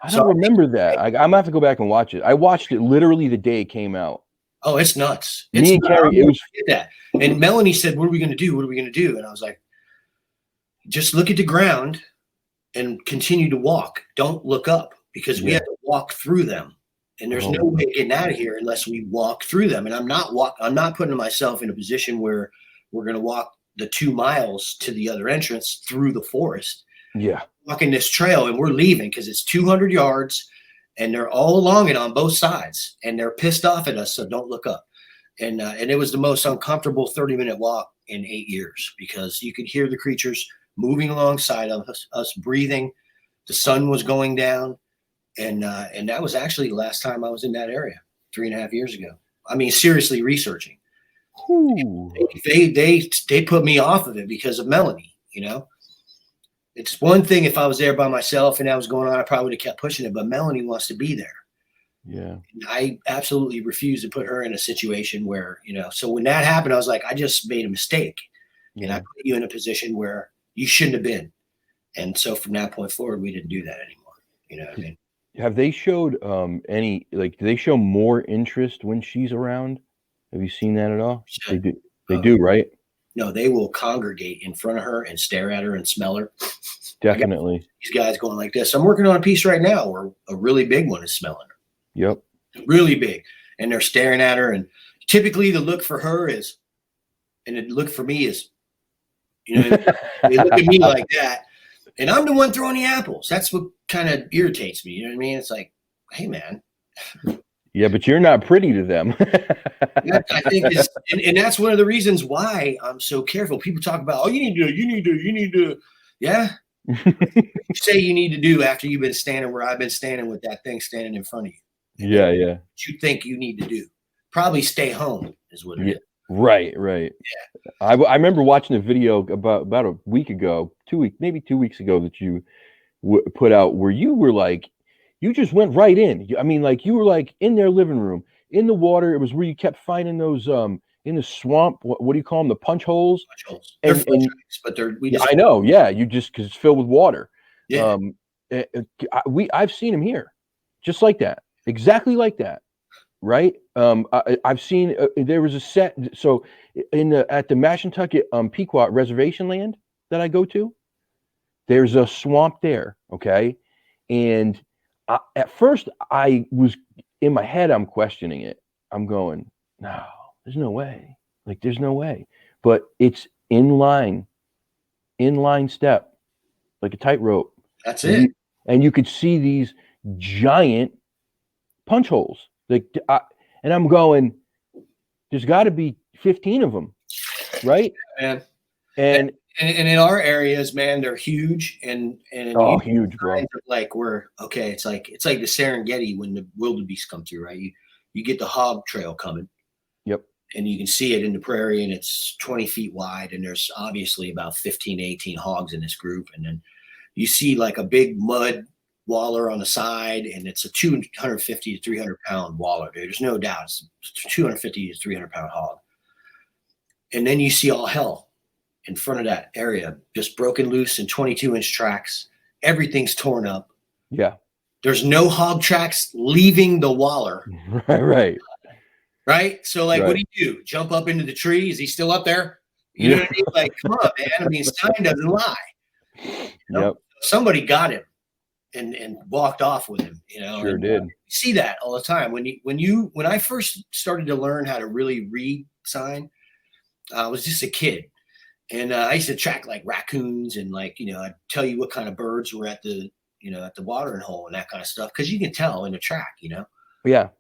I don't remember that. I'm gonna have to go back and watch it. I watched it literally the day it came out. Oh, it's nuts. Me and Carrie, it was that. And Melanie said, "What are we going to do? What are we going to do?" And I was like, "Just look at the ground and continue to walk. Don't look up, because we have to walk through them. And there's no way of getting out of here unless we walk through them. And I'm not putting myself in a position where we're going to walk the 2 miles to the other entrance through the forest. Yeah. Walking this trail, and we're leaving because it's 200 yards and they're all along it on both sides, and they're pissed off at us. So don't look up." And it was the most uncomfortable 30-minute walk in 8 years, because you could hear the creatures moving alongside of us breathing. The sun was going down. And that was actually the last time I was in that area 3.5 years ago. I mean, seriously researching. Ooh. They put me off of it because of Melanie, you know. It's one thing if I was there by myself and that was going on, I probably would have kept pushing it, but Melanie wants to be there. Yeah. And I absolutely refuse to put her in a situation where, you know, so when that happened, I was like, I just made a mistake. Yeah. And I put you in a position where you shouldn't have been. And so from that point forward, we didn't do that anymore. You know what I mean? Have they showed do they show more interest when she's around? Have you seen that at all? They do. They do, right? No, they will congregate in front of her and stare at her and smell her. Definitely. These guys going like this. I'm working on a piece right now where a really big one is smelling her. Yep. Really big. And they're staring at her. And typically the look for her is, and the look for me is, you know, they look at me like that. And I'm the one throwing the apples. That's what kind of irritates me. You know what I mean? It's like, hey, man. Yeah, but you're not pretty to them. I think and that's one of the reasons why I'm so careful. People talk about, oh, you need to. Yeah. Say you need to do after you've been standing where I've been standing with that thing standing in front of you. Yeah. What you think you need to do. Probably stay home is what it is. Right. I remember watching a video about a week ago, maybe 2 weeks ago, that you put out, where you were like, you just went right in. I mean, like, you were like in their living room, in the water. It was where you kept finding those in the swamp. What do you call them? The punch holes. Punch holes. They're And filtraks, but we yeah, just I know. Yeah, you just, because it's filled with water. yeah. I've seen them here, just like that, exactly like that. Right. I've seen there was a set. So at the Mashantucket Pequot reservation land that I go to, there's a swamp there. Okay. And at first I was in my head, I'm questioning it. I'm going, no, there's no way. Like, there's no way. But it's inline step, like a tightrope. That's it. And you could see these giant punch holes. Like, and I'm going, there's got to be 15 of them, right? Man. And in our areas, man, they're huge, and huge, bro. Like, it's like the Serengeti when the wildebeest come through, right? You get the hog trail coming. Yep. And you can see it in the prairie, and it's 20 feet wide, and there's obviously about 15 to 18 hogs in this group, and then you see like a big mud waller on the side, and it's a 250 to 300 pound waller. There's no doubt it's a 250 to 300 pound hog. And then you see all hell in front of that area, just broken loose in 22-inch tracks. Everything's torn up. Yeah. There's no hog tracks leaving the waller. Right. So, like, what do you do? Jump up into the tree? Is he still up there? You know what I mean? Like, come on, man. I mean, sign doesn't lie. You know? Yep. Somebody got him and walked off with him. You know, sure did. You see that all the time. When I first started to learn how to really read sign, I was just a kid, and I used to track like raccoons, and like, you know, I'd tell you what kind of birds were at the watering hole and that kind of stuff, because you can tell in the track, you know. Yeah.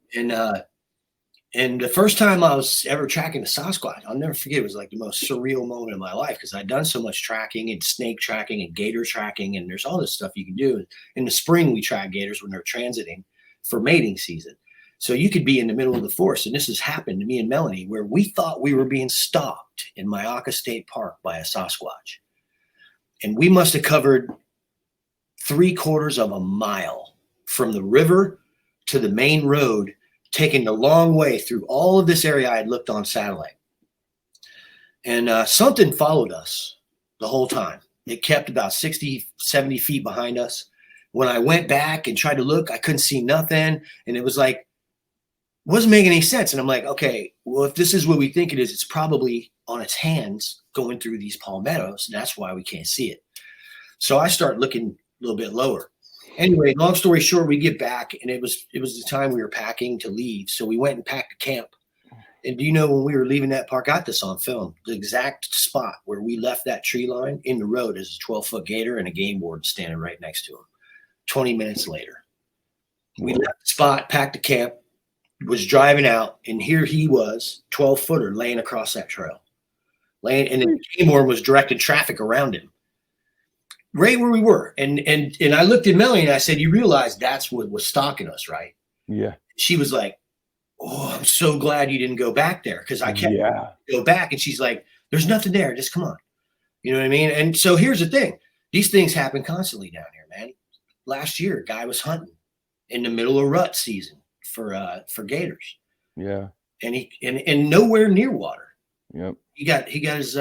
And the first time I was ever tracking the Sasquatch, I'll never forget. It was like the most surreal moment of my life, because I'd done so much tracking and snake tracking and gator tracking, and there's all this stuff you can do. In the spring, we track gators when they're transiting for mating season. So you could be in the middle of the forest, and this has happened to me and Melanie, where we thought we were being stalked in Myakka State Park by a Sasquatch. And we must have covered 3/4 of a mile from the river to the main road, taking the long way through all of this area I had looked on satellite. And something followed us the whole time. It kept about 60, 70 feet behind us. When I went back and tried to look, I couldn't see nothing. And it was like, wasn't making any sense. And I'm like, okay, well, if this is what we think it is, it's probably on its hands going through these palmettos. And that's why we can't see it. So I start looking a little bit lower. Anyway, long story short, we get back, and it was the time we were packing to leave. So we went and packed a camp. And do you know, when we were leaving that park, I got this on film, the exact spot where we left that tree line in the road is a 12-foot gator and a game warden standing right next to him. 20 minutes later, we left the spot, packed the camp, was driving out, and here he was, 12-footer, laying across that trail. And the game warden was directing traffic around him, right where we were. And I looked at Melanie and I said, you realize that's what was stalking us, right? Yeah. She was like, oh, I'm so glad you didn't go back there, because I kept go back. And she's like, there's nothing there. Just come on. You know what I mean? And so here's the thing. These things happen constantly down here, man. Last year, a guy was hunting in the middle of rut season for gators. Yeah. And he nowhere near water. Yep. He got his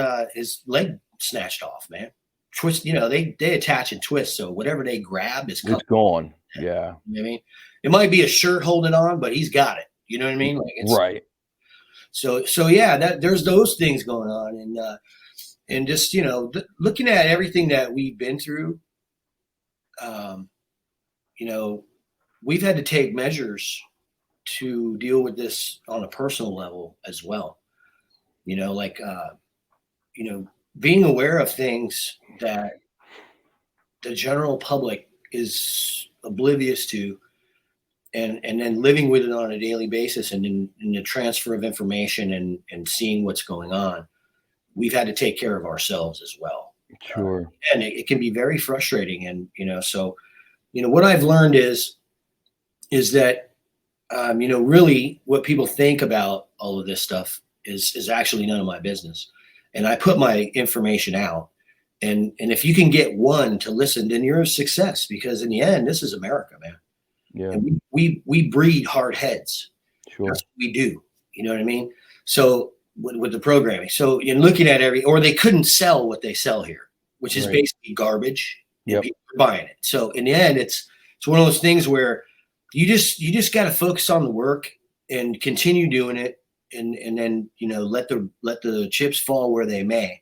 leg snatched off, man. Twist, you know, they attach and twist, so whatever they grab is gone. Yeah. You know what I mean? It might be a shirt holding on, but he's got it. You know what I mean? Like, it's, right. So yeah, that there's those things going on, and just, you know, looking at everything that we've been through, you know, we've had to take measures to deal with this on a personal level as well. You know, like, you know, being aware of things that the general public is oblivious to, and then living with it on a daily basis, and in the transfer of information and seeing what's going on, we've had to take care of ourselves as well. Sure. And it can be very frustrating. And, you know, so, you know, what I've learned is that, you know, really what people think about all of this stuff is actually none of my business. And I put my information out. And if you can get one to listen, then you're a success, because in the end, this is America, man. Yeah. And we breed hard heads. Sure. That's what we do. You know what I mean? So with the programming, so in looking at or they couldn't sell what they sell here, which is basically garbage. Yep. People are buying it. So in the end, it's one of those things where you just got to focus on the work and continue doing it, and then, you know, let the chips fall where they may.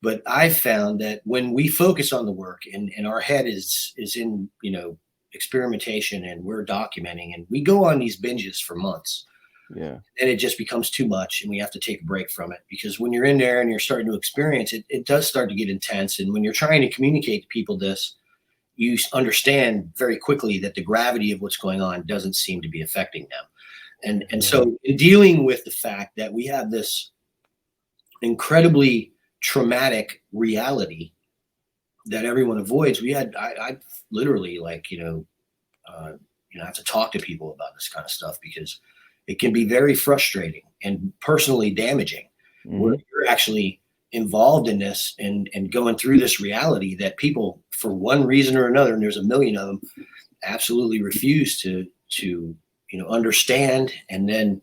But I found that when we focus on the work and our head is in, you know, experimentation, and we're documenting, and we go on these binges for months. Yeah. And it just becomes too much, and we have to take a break from it, because when you're in there and you're starting to experience it, it does start to get intense. And when you're trying to communicate to people this, you understand very quickly that the gravity of what's going on doesn't seem to be affecting them. And so in dealing with the fact that we have this incredibly traumatic reality that everyone avoids, I literally, like, have to talk to people about this kind of stuff, because it can be very frustrating and personally damaging, where you're actually involved in this and going through this reality that people, for one reason or another, and there's a million of them, absolutely refuse to understand, and then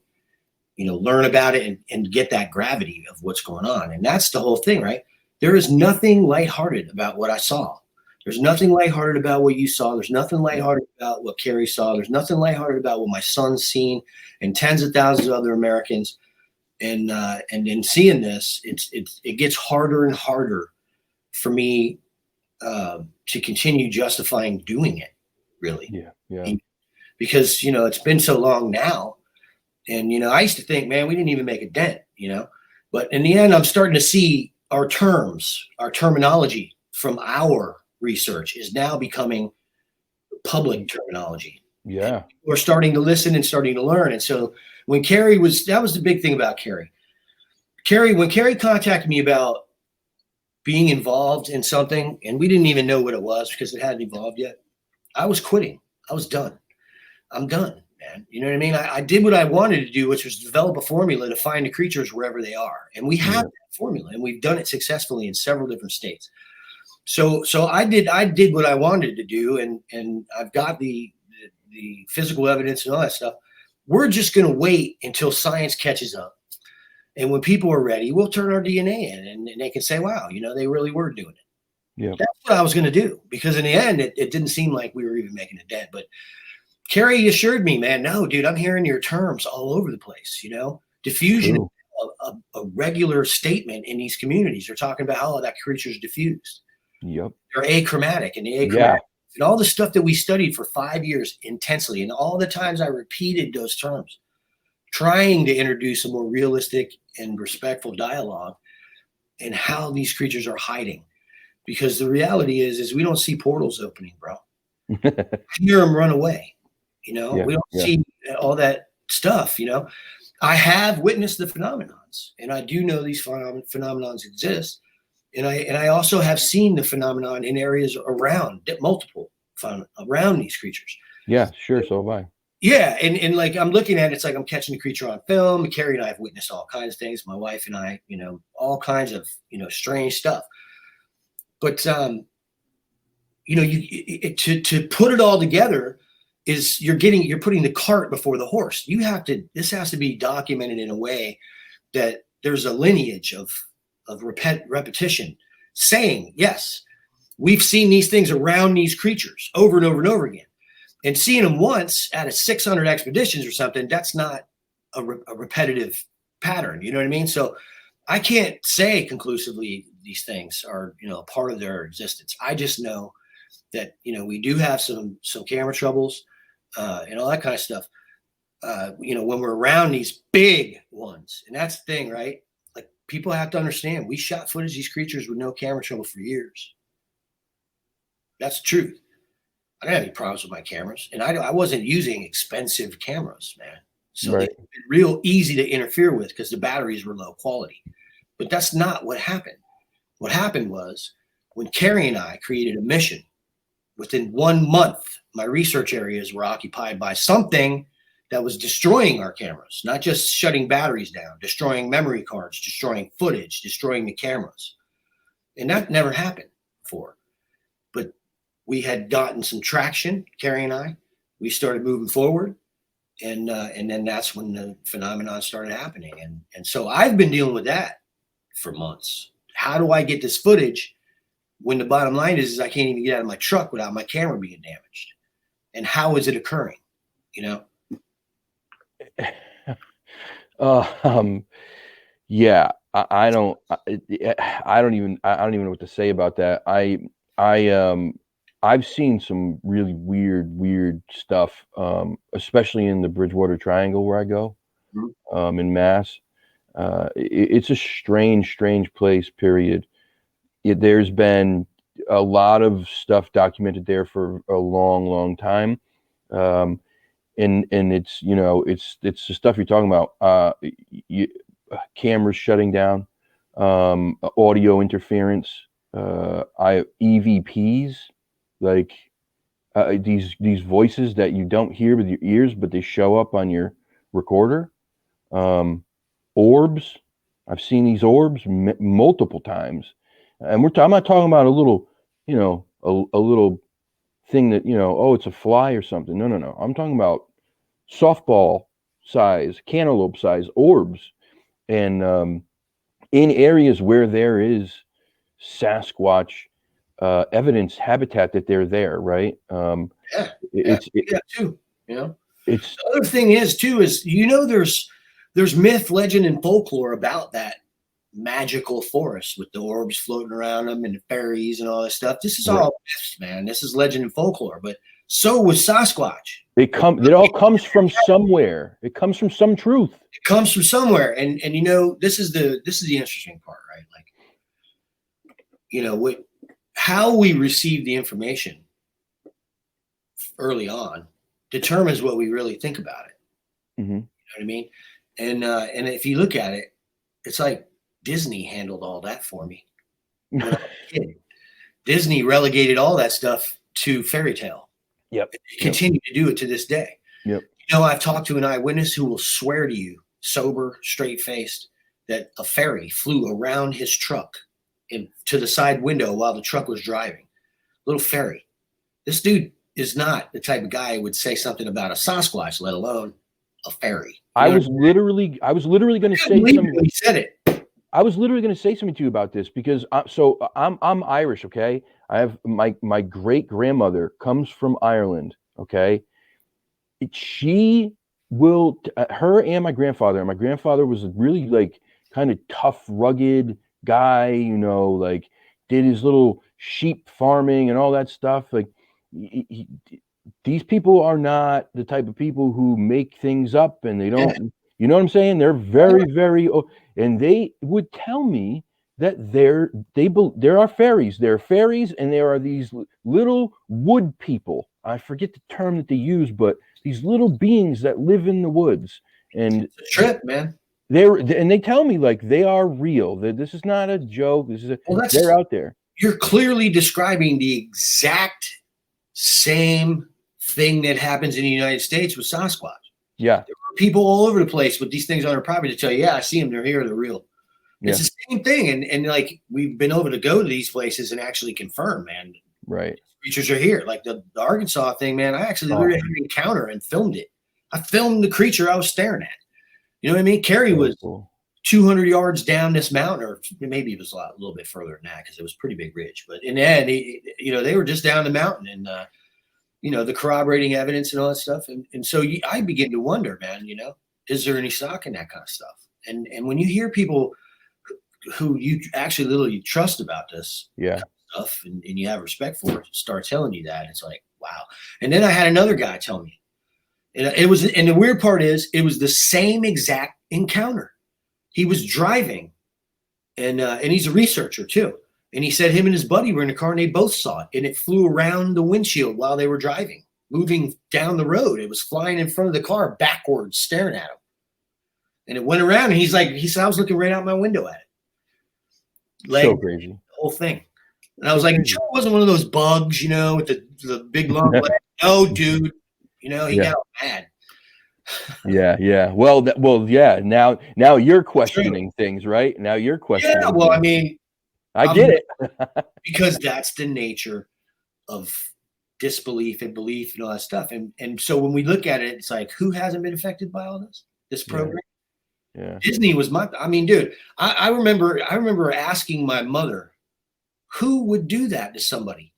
learn about it and get that gravity of what's going on. And that's the whole thing, right? There is nothing lighthearted about what I saw. There's nothing lighthearted about what you saw. There's nothing lighthearted about what Carrie saw. There's nothing lighthearted about what my son's seen, and tens of thousands of other Americans. And in seeing this, it gets harder and harder for me to continue justifying doing it, really. Yeah. Because, it's been so long now. And, I used to think, man, we didn't even make a dent, but in the end, I'm starting to see our terminology from our research is now becoming public terminology. Yeah. We're starting to listen and starting to learn. And so when that was the big thing about Carrie. When Carrie contacted me about being involved in something, and we didn't even know what it was because it hadn't evolved yet, I was quitting. I was done. I'm done, man. You know what I mean? I did what I wanted to do, which was develop a formula to find the creatures wherever they are. And we have that formula, and we've done it successfully in several different states. So I did what I wanted to do, and I've got the physical evidence and all that stuff. We're just going to wait until science catches up. And when people are ready, we'll turn our DNA in, and they can say, wow, they really were doing it. Yeah. That's what I was going to do, because in the end, it didn't seem like we were even making a dent. But Carrie assured me, man, no, dude, I'm hearing your terms all over the place. Diffusion is a regular statement in these communities. They're talking about how that creature's diffused. Yep. They're achromatic, and the achromatic, and all the stuff that we studied for 5 years intensely, and all the times I repeated those terms, trying to introduce a more realistic and respectful dialogue and how these creatures are hiding. Because the reality is we don't see portals opening, bro. Hear them run away. We don't see all that stuff. I have witnessed the phenomenons, and I do know these phenomenons exist. And I also have seen the phenomenon in areas around around these creatures. Yeah, sure. So have I. Yeah. And like, I'm looking at it, it's like I'm catching the creature on film. Carrie and I have witnessed all kinds of things. My wife and I, all kinds of, strange stuff. But, to put it all together is you're putting the cart before the horse. This has to be documented in a way that there's a lineage of repetition, saying, yes, we've seen these things around these creatures over and over and over again. And seeing them once out of 600 expeditions or something, that's not a repetitive pattern. You know what I mean? So I can't say conclusively these things are, part of their existence. I just know that, we do have some camera troubles and all that kind of stuff, when we're around these big ones. And that's the thing, right? Like, people have to understand, we shot footage of these creatures with no camera trouble for years. That's the truth. I didn't have any problems with my cameras, and I wasn't using expensive cameras, man. So It's real easy to interfere with because the batteries were low quality. But that's not what happened. What happened was when Carrie and I created a mission, within 1 month, my research areas were occupied by something that was destroying our cameras, not just shutting batteries down, destroying memory cards, destroying footage, destroying the cameras. And that never happened before. But we had gotten some traction, Carrie and I. We started moving forward. And then that's when the phenomenon started happening. And so I've been dealing with that for months. How do I get this footage when the bottom line is I can't even get out of my truck without my camera being damaged? And how is it occurring? You know? Yeah, I don't even know what to say about that. I've seen some really weird stuff, especially in the Bridgewater Triangle where I go, in Mass. It's a strange place, period. There's been a lot of stuff documented there for a long time. And it's, you know, it's the stuff you're talking about, cameras shutting down, audio interference, EVPs, like these voices that you don't hear with your ears, but they show up on your recorder. Orbs, I've seen these orbs multiple times, and I'm not talking about a little, you know, a little thing that, you know, oh, it's a fly or something. No. I'm talking about softball size, cantaloupe size orbs, and in areas where there is Sasquatch evidence habitat that they're there, right? It's too. You know, it's the other thing is too is, you know, there's myth, legend, and folklore about that magical forest with the orbs floating around them and the fairies and all this stuff. This is all myths, man. This is legend and folklore. But so was Sasquatch. It all comes from somewhere. It comes from some truth. It comes from somewhere. And you know, this is the interesting part, right? Like, you know, how we receive the information early on determines what we really think about it. Mm-hmm. You know what I mean? And if you look at it, it's like Disney handled all that for me when I was a kid. Disney relegated all that stuff to fairy tale. Yep. They continue to do it to this day. Yep. You know, I've talked to an eyewitness who will swear to you, sober, straight-faced, that a fairy flew around his truck to the side window while the truck was driving. Little fairy. This dude is not the type of guy who would say something about a Sasquatch, let alone a fairy. I was literally going to say something. He said it. I was literally going to say something to you about this because I'm Irish. Okay, I have my great grandmother comes from Ireland. Okay, she will her and my grandfather. And my grandfather was a really like kind of tough, rugged guy. You know, like did his little sheep farming and all that stuff. Like these people are not the type of people who make things up, and they don't. You know what I'm saying? They're very, and they would tell me that there are fairies. There are fairies, and there are these little wood people. I forget the term that they use, but these little beings that live in the woods. And it's a trip, man. They tell me like they are real. That this is not a joke. This is they're out there. You're clearly describing the exact same thing that happens in the United States with Sasquatch. Yeah. There are people all over the place with these things on their property to tell you, yeah, I see them, they're here, they're real. Yeah. It's the same thing. And like we've been able to go to these places and actually confirm, man. Right. Creatures are here. Like the Arkansas thing, man, I actually literally had an encounter and filmed it. I filmed the creature I was staring at. You know what I mean? Carrie was 200 yards down this mountain, or maybe it was a little bit further than that because it was a pretty big ridge. But in the end, you know, they were just down the mountain and, you know, the corroborating evidence and all that stuff. And so I begin to wonder, man, you know, is there any stock in that kind of stuff? And when you hear people who you actually literally trust about this kind of stuff and you have respect for start telling you that, it's like, wow. And then I had another guy tell me, and the weird part is it was the same exact encounter. He was driving and he's a researcher too. And he said him and his buddy were in a car and they both saw it. And it flew around the windshield while they were driving, moving down the road. It was flying in front of the car backwards, staring at him. And it went around and he said, I was looking right out my window at it. So crazy. The whole thing. And I was like, sure it wasn't one of those bugs, you know, with the big long leg. No, dude. You know, he got all mad. Yeah. Well, yeah. Now you're True. questioning things, right? Now you're Yeah, questioning well, I things. mean, I I'm get it. because that's the nature of disbelief and belief and all that stuff. And so when we look at it, it's like, who hasn't been affected by all this Yeah, program? yeah, Disney was I mean, dude, I remember asking my mother, who would do that to somebody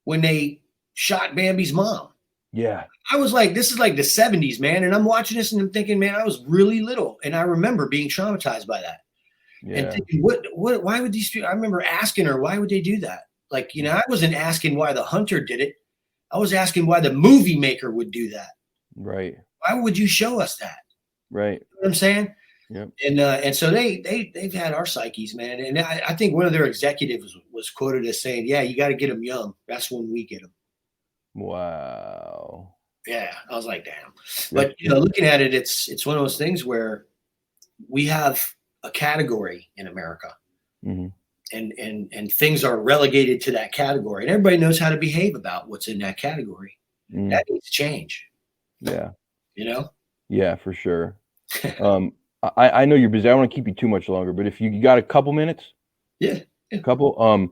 when they shot Bambi's mom? yeah, I was like, this is like the 70s, man. And I'm watching this and I'm thinking, man, I was really little. And I remember being traumatized by that and yeah. thinking, why would these people, I remember asking her, why would they do that? Like, I wasn't asking why the hunter did it. I was asking why the movie maker would do that. Right, Why would you show us that? right. You know what I'm saying? Yep. And so they've had our psyches, man. And I think one of their executives was quoted as saying, "Yeah, you got to get them young. That's when we get them." Wow. Yeah, I was like, "Damn." That, But looking at it, it's one of those things where we have a category in America, mhm. and things are relegated to that category, and everybody knows how to behave about what's in that category. Mm, That needs to change. yeah, You know? yeah, for sure. Um, I know you're busy. I don't want to keep you too much longer, but if you got a couple minutes, Yeah. Yeah. couple,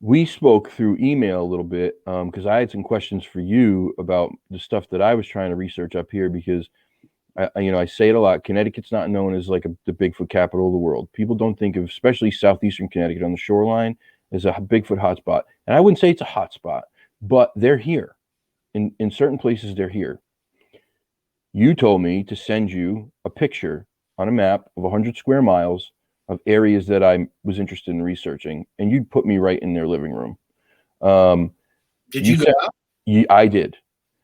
we spoke through email a little bit, because I had some questions for you about the stuff that I was trying to research up here because I say it a lot. Connecticut's not known as like the Bigfoot capital of the world. People don't think of, especially southeastern Connecticut on the shoreline, as a Bigfoot hotspot. And I wouldn't say it's a hotspot, but they're here. In certain places, they're here. You told me to send you a picture on a map of 100 square miles of areas that I was interested in researching, and you'd put me right in their living room. Um, Did you you go said out? I did.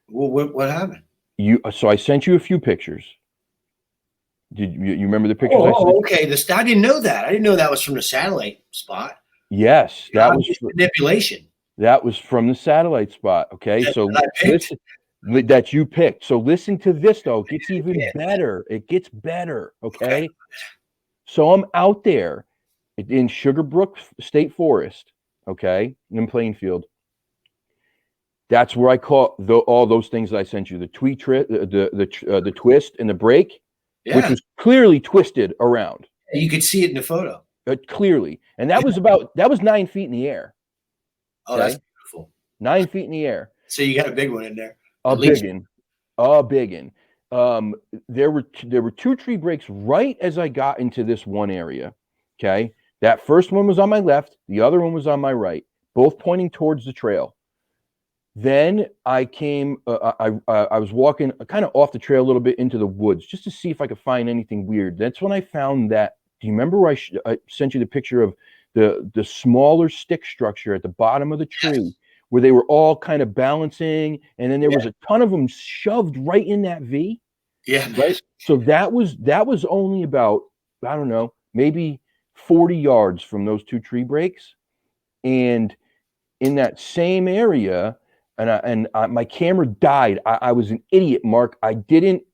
Well, what happened? So I sent you a few pictures. Did you remember the pictures I Oh, sent you? okay. I didn't know that. I didn't know that was from the satellite spot. Yes, Obvious manipulation that was from the satellite spot. Okay, that so I picked. listen, that you picked. So listen to this though. It gets even better. It gets better. Okay. Okay, so I'm out there in Sugarbrook State Forest. Okay, in Plainfield. That's where I caught all those things that I sent you: the the twist and the break, which Yeah. was clearly twisted around, You could see it in the photo. clearly, and Yeah. that was 9 feet in the air. Oh, that's Okay, beautiful. 9 feet in the air. So you got a big one in there, A at least. biggin, a biggin. There were two tree breaks right as I got into this one area. Okay, that first one was on my left, the other one was on my right, both pointing towards the trail. Then I came. I was walking kind of off the trail a little bit into the woods just to see if I could find anything weird. That's when I found that. Do you remember where I sent you the picture of the smaller stick structure at the bottom of the tree, Yes. where they were all kind of balancing, and then there Yeah. was a ton of them shoved right in that V, Yeah, man. right? So that was only about, I don't know, maybe 40 yards from those two tree breaks, and in that same area, my camera died. I was an idiot, Mark. I didn't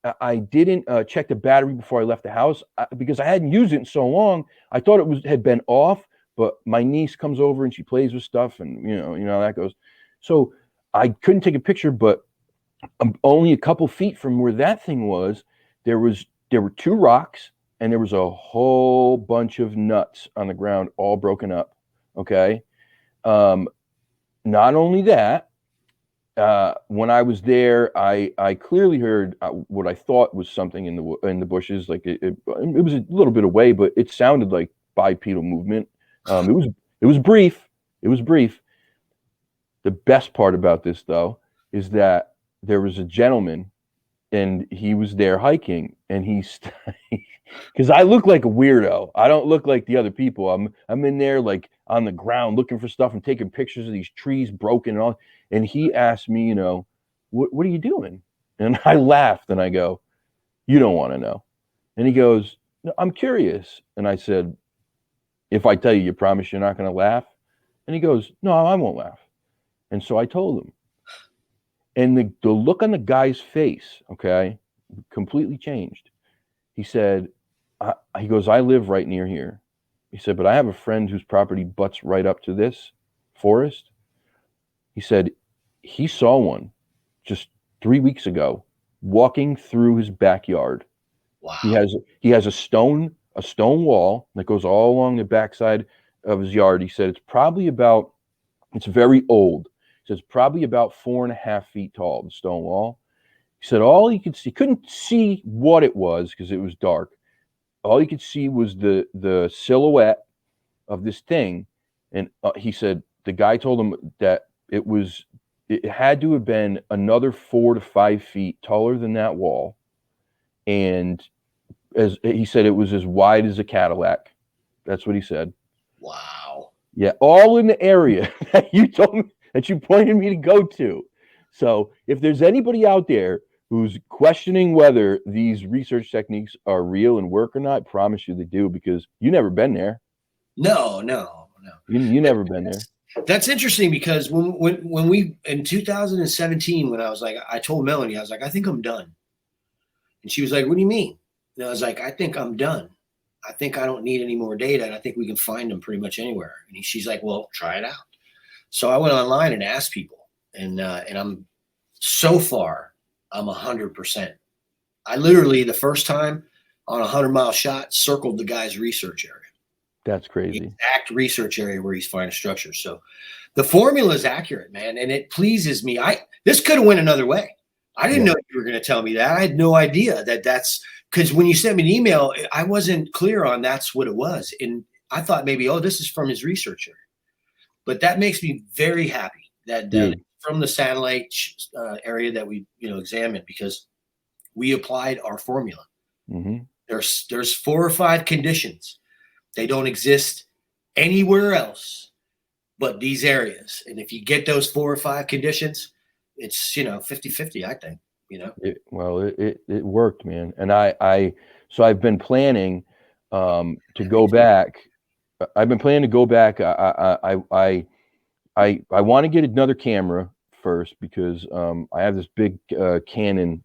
check the battery before I left the house because I hadn't used it in so long. I thought had been off, but my niece comes over and she plays with stuff, and how that goes. So I couldn't take a picture, but only a couple feet from where that thing was, there were two rocks, and there was a whole bunch of nuts on the ground, all broken up. Okay. Um, Not only that, when I was there, I clearly heard what I thought was something in the bushes. Like it was a little bit away, but it sounded like bipedal movement. It was brief. It was brief. The best part about this, though, is that there was a gentleman, and he was there hiking, and he's because I look like a weirdo. I don't look like the other people. I'm in there like on the ground looking for stuff and taking pictures of these trees broken and all. And he asked me, what are you doing? And I laughed and I go, you don't want to know. And he goes, no, I'm curious. And I said, if I tell you, you promise you're not going to laugh? And he goes, no, I won't laugh. And so I told him. And the look on the guy's face, okay, completely changed. He said, he goes, I live right near here. He said, but I have a friend whose property butts right up to this forest. He said, he saw one just 3 weeks ago walking through his backyard. Wow. He has a stone wall that goes all along the backside of his yard. He said it's very old. He says probably about 4.5 feet tall, the stone wall. He said all he could see, couldn't see what it was because it was dark. All he could see was the silhouette of this thing. And he said the guy told him that it had to have been another 4 to 5 feet taller than that wall. And as he said, it was as wide as a Cadillac. That's what he said. Wow. Yeah, all in the area that you told me, that you pointed me to go to. So if there's anybody out there who's questioning whether these research techniques are real and work or not, I promise you they do, because you never been there. No. You never been there. That's interesting, because when we, in 2017, when I told Melanie, I was like, I think I'm done. And she was like, what do you mean? And I was like, I think I'm done. I think I don't need any more data, and I think we can find them pretty much anywhere. And she's like, well, try it out. So I went online and asked people, and I'm so far, I'm 100%. I literally, the first time on a 100-mile shot, circled the guy's research area. That's crazy. The exact research area where he's finding structures. So the formula is accurate, man, and it pleases me. This could have went another way. I didn't know you were going to tell me that. I had no idea that's because when you sent me an email, I wasn't clear on that's what it was. And I thought maybe, oh, this is from his research area. But that makes me very happy that from the satellite area that we examined, because we applied our formula. Mm-hmm. There's 4 or 5 conditions. They don't exist anywhere else but these areas. And if you get those 4 or 5 conditions, it's 50-50, I think. It worked, man. And so I've been planning to go back. I've been planning to go back. I want to get another camera first, because I have this big Canon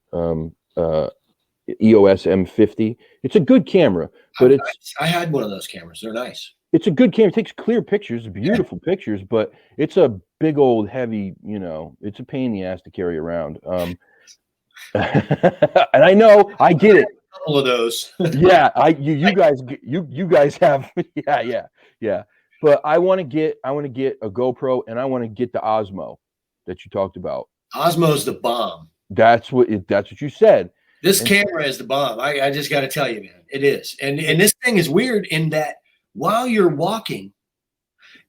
EOS M50. It's a good camera, but I had one of those cameras. They're nice. It's a good camera. It takes clear pictures, beautiful pictures, but it's a big old heavy, it's a pain in the ass to carry around. And I know, I get it. A couple of those. Yeah, you guys have, yeah. But I want to get a GoPro, and I want to get the Osmo that you talked about. Osmo's the bomb. That's what you said. This camera is the bomb. I just got to tell you, man, it is. And this thing is weird in that while you're walking,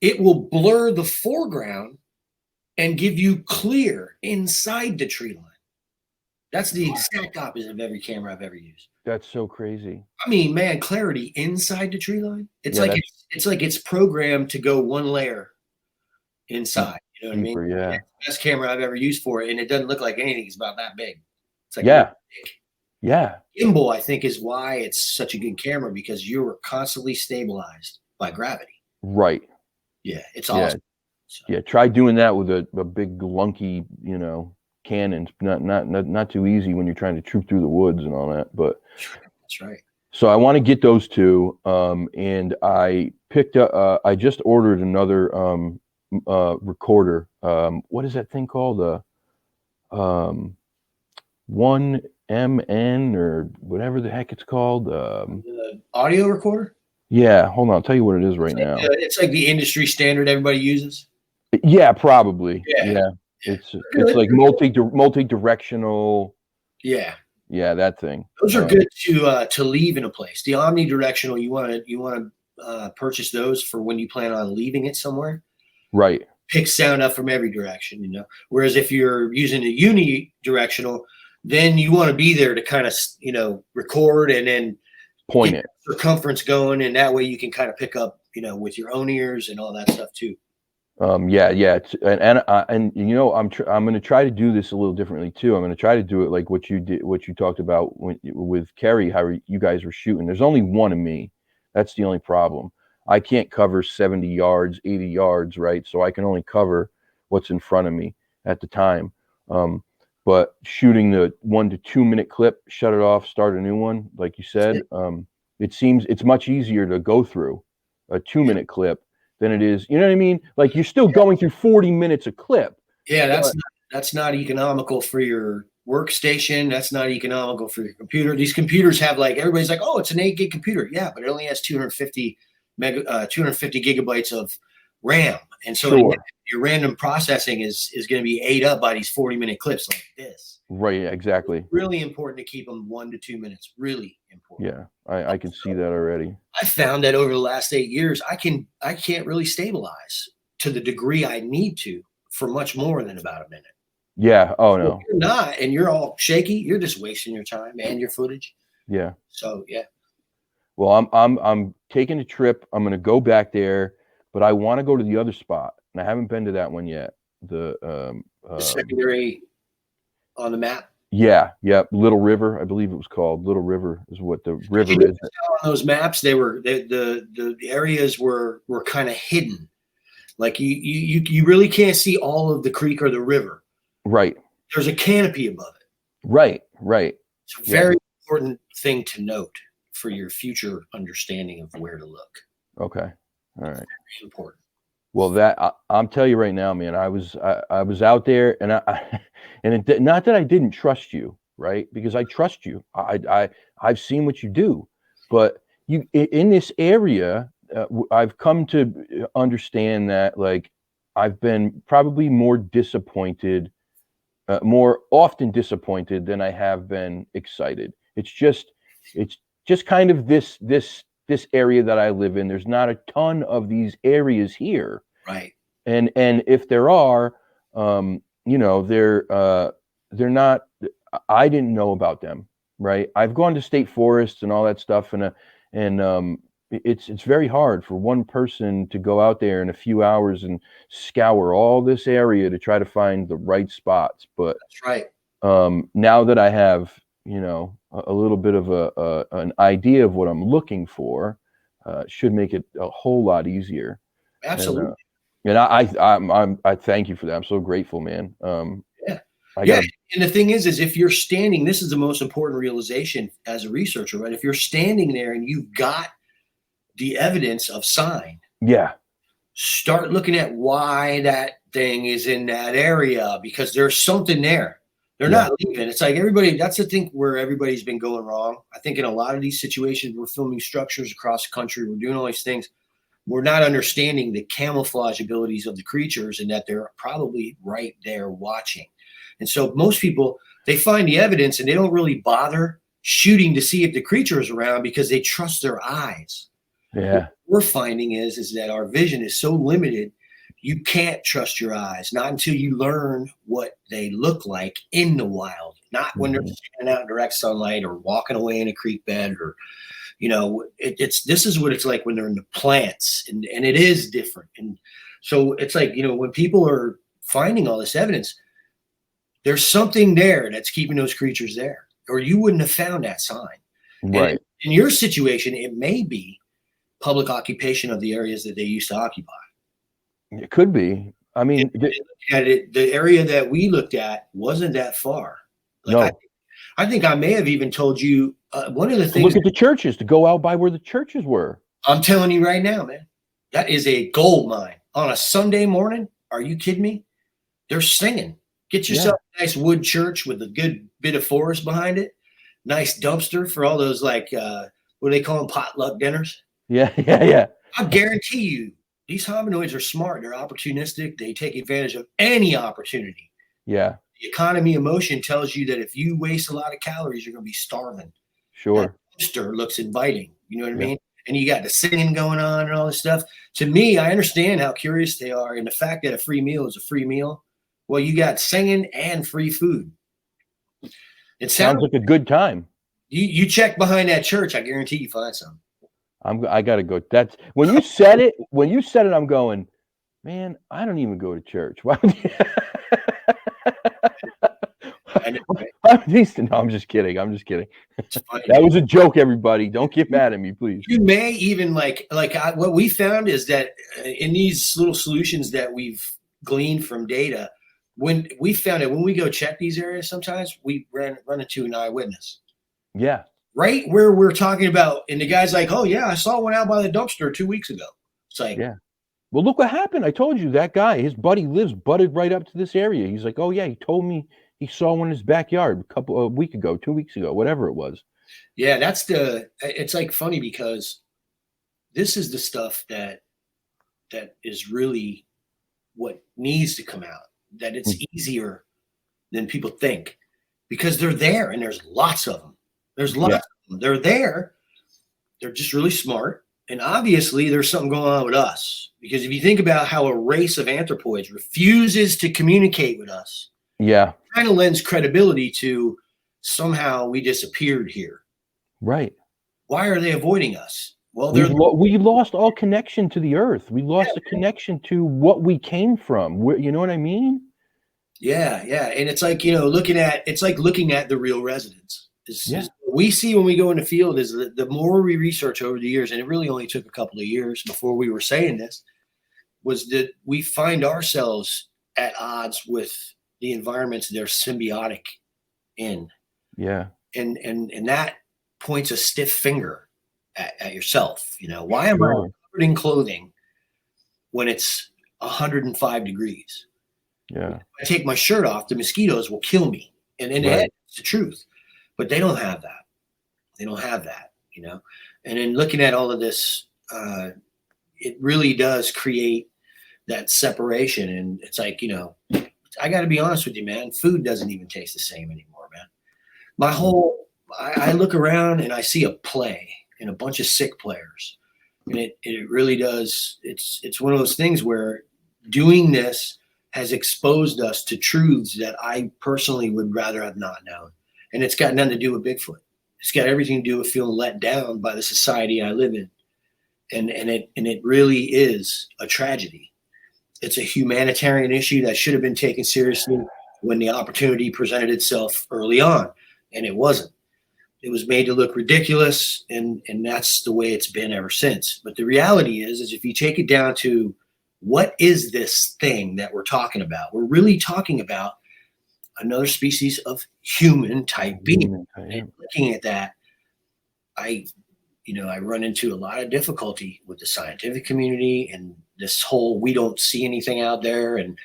it will blur the foreground and give you clear inside the tree line. That's the exact opposite of every camera I've ever used. That's so crazy. I mean, man, clarity inside the tree line. It's like it's programmed to go one layer inside. You know what I mean? Yeah. It's the best camera I've ever used for it, and it doesn't look like anything. It's about that big. It's like big. Yeah. Gimbal, I think, is why it's such a good camera, because you're constantly stabilized by gravity. Right. Yeah, it's awesome. So. Yeah, try doing that with a big lunky, Canon. Not too easy when you're trying to troop through the woods and all that. But that's right. So I want to get those two, and I picked up. I just ordered another recorder. What is that thing called? 1MN or whatever the heck it's called. Audio recorder? Yeah, hold on. I'll tell you what it is right now. It's like the industry standard everybody uses. Yeah, probably. Yeah. It's like multi-directional. Yeah, that thing. Those are good to leave in a place. The omnidirectional, you want to purchase those for when you plan on leaving it somewhere. Right. Pick sound up from every direction, Whereas if you're using a unidirectional, then you want to be there to kind of record and then point it, circumference going, and that way you can kind of pick up with your own ears and all that stuff too. I'm going to try to do this a little differently too. I'm going to try to do it like what you talked about with Carrie, how you guys were shooting. There's only one of me. That's the only problem. I can't cover 70 yards, 80 yards, right? So I can only cover what's in front of me at the time. But shooting the 1 to 2 minute clip, shut it off, start a new one, like you said, it seems it's much easier to go through a 2 minute clip than it is, you know what I mean? Like you're still going through 40 minutes a clip. Yeah, that's not economical for your workstation. That's not economical for your computer. These computers have like, everybody's like, oh, it's an 8 gig computer. Yeah, but it only has 250 gigabytes of RAM. And so Sure. your random processing is going to be ate up by these 40-minute clips like this. Right. Yeah, exactly. It's really important to keep them 1 to 2 minutes. Really important. Yeah, I can see that already. I found that over the last 8 years, I can't really stabilize to the degree I need to for much more than about a minute. Yeah. Oh no. If you're not, and you're all shaky, you're just wasting your time and your footage. Yeah. So yeah. Well, I'm taking a trip. I'm gonna go back there, but I want to go to the other spot, and I haven't been to that one yet. The secondary on the map. Yeah. Little River, I believe it was called. Little River is what the river is. On those maps, they were the areas were kind of hidden. Like you really can't see all of the creek or the river. Right. There's a canopy above it. Right. It's a very important thing to note for your future understanding of where to look. Okay. All right. Very important. Well, I'm telling you right now, man, I was out there, and not that I didn't trust you, right? Because I trust you. I've seen what you do, but you in this area, I've come to understand that, like, I've been probably more often disappointed than I have been excited. It's just kind of this area that I live in. There's not a ton of these areas here. Right. And if there are, they're not, I didn't know about them. Right. I've gone to state forests and all that stuff. And it's very hard for one person to go out there in a few hours and scour all this area to try to find the right spots. But that's right. Now that I have, a little bit of an idea of what I'm looking for, should make it a whole lot easier. Absolutely. And I thank you for that. I'm so grateful, man. And the thing is if you're standing, this is the most important realization as a researcher, right? If you're standing there and you've got the evidence of sign, start looking at why that thing is in that area, because there's something there. They're not leaving. It's like everybody, that's the thing where everybody's been going wrong. I think in a lot of these situations, we're filming structures across the country. We're doing all these things. We're not understanding the camouflage abilities of the creatures and that they're probably right there watching. And so most people, they find the evidence and they don't really bother shooting to see if the creature is around because they trust their eyes. Yeah. What we're finding is that our vision is so limited, you can't trust your eyes, not until you learn what they look like in the wild, not when they're standing out in direct sunlight or walking away in a creek bed or, this is what it's like when they're in the plants, and it is different. And so it's like, when people are finding all this evidence, there's something there that's keeping those creatures there, or you wouldn't have found that sign. Right. And in your situation, it may be public occupation of the areas that they used to occupy. It could be. I mean, the area that we looked at wasn't that far. Like, no. I think I may have even told you one of the things. Look at the churches, to go out by where the churches were. I'm telling you right now, man, that is a gold mine on a Sunday morning. Are you kidding me? They're singing. Get yourself a nice wood church with a good bit of forest behind it. Nice dumpster for all those, like, what do they call them? Potluck dinners. Yeah. I guarantee you, these hominoids are smart. They're opportunistic. They take advantage of any opportunity. Yeah. The economy of motion tells you that if you waste a lot of calories, you're going to be starving. Sure. That poster looks inviting. You know what I mean? And you got the singing going on and all this stuff. To me, I understand how curious they are. And the fact that a free meal is a free meal. Well, you got singing and free food. It sounds like a good time. You check behind that church. I guarantee you find some. I got to go. That's when you said it. When you said it, I'm going, man, I don't even go to church. Why would you? No, I'm just kidding. That was a joke, everybody. Don't get mad at me, please. You may even what we found is that in these little solutions that we've gleaned from data, when we found it, when we go check these areas, sometimes we run into an eyewitness. Yeah. Right where we're talking about, and the guy's like, "Oh yeah, I saw one out by the dumpster 2 weeks ago." It's like, yeah. Well, look what happened. I told you that guy, his buddy lives butted right up to this area. He's like, "Oh yeah, he he saw one in his backyard a week ago, 2 weeks ago, whatever it was. Yeah, it's like funny because this is the stuff that is really what needs to come out, that it's easier than people think, because they're there and there's lots of them. There's lots of them. They're there. They're just really smart. And obviously there's something going on with us, because if you think about how a race of anthropoids refuses to communicate with us, it kind of lends credibility to somehow we disappeared here. Right. Why are they avoiding us? Well, we lost all connection to the earth. We lost the connection to what we came from. You know what I mean? Yeah. And it's like, looking at the real residents. What we see when we go in the field is that the more we research over the years, and it really only took a couple of years before we were saying this, was that we find ourselves at odds with the environments they're symbiotic in. Yeah. And that points a stiff finger at yourself. Why am I covered in clothing when it's 105 degrees? Yeah. If I take my shirt off, the mosquitoes will kill me. And it's the truth. But they don't have that. They don't have that, And in looking at all of this, it really does create that separation. And it's like, I got to be honest with you, man. Food doesn't even taste the same anymore, man. I look around and I see a play and a bunch of sick players. And it really does. It's one of those things where doing this has exposed us to truths that I personally would rather have not known. And it's got nothing to do with Bigfoot. It's got everything to do with feeling let down by the society I live in. And it really is a tragedy. It's a humanitarian issue that should have been taken seriously when the opportunity presented itself early on. And it wasn't. It was made to look ridiculous, and that's the way it's been ever since. But the reality is if you take it down to what is this thing that we're talking about, we're really talking about another species of human type being. And looking at that, I run into a lot of difficulty with the scientific community and this whole we don't see anything out there, and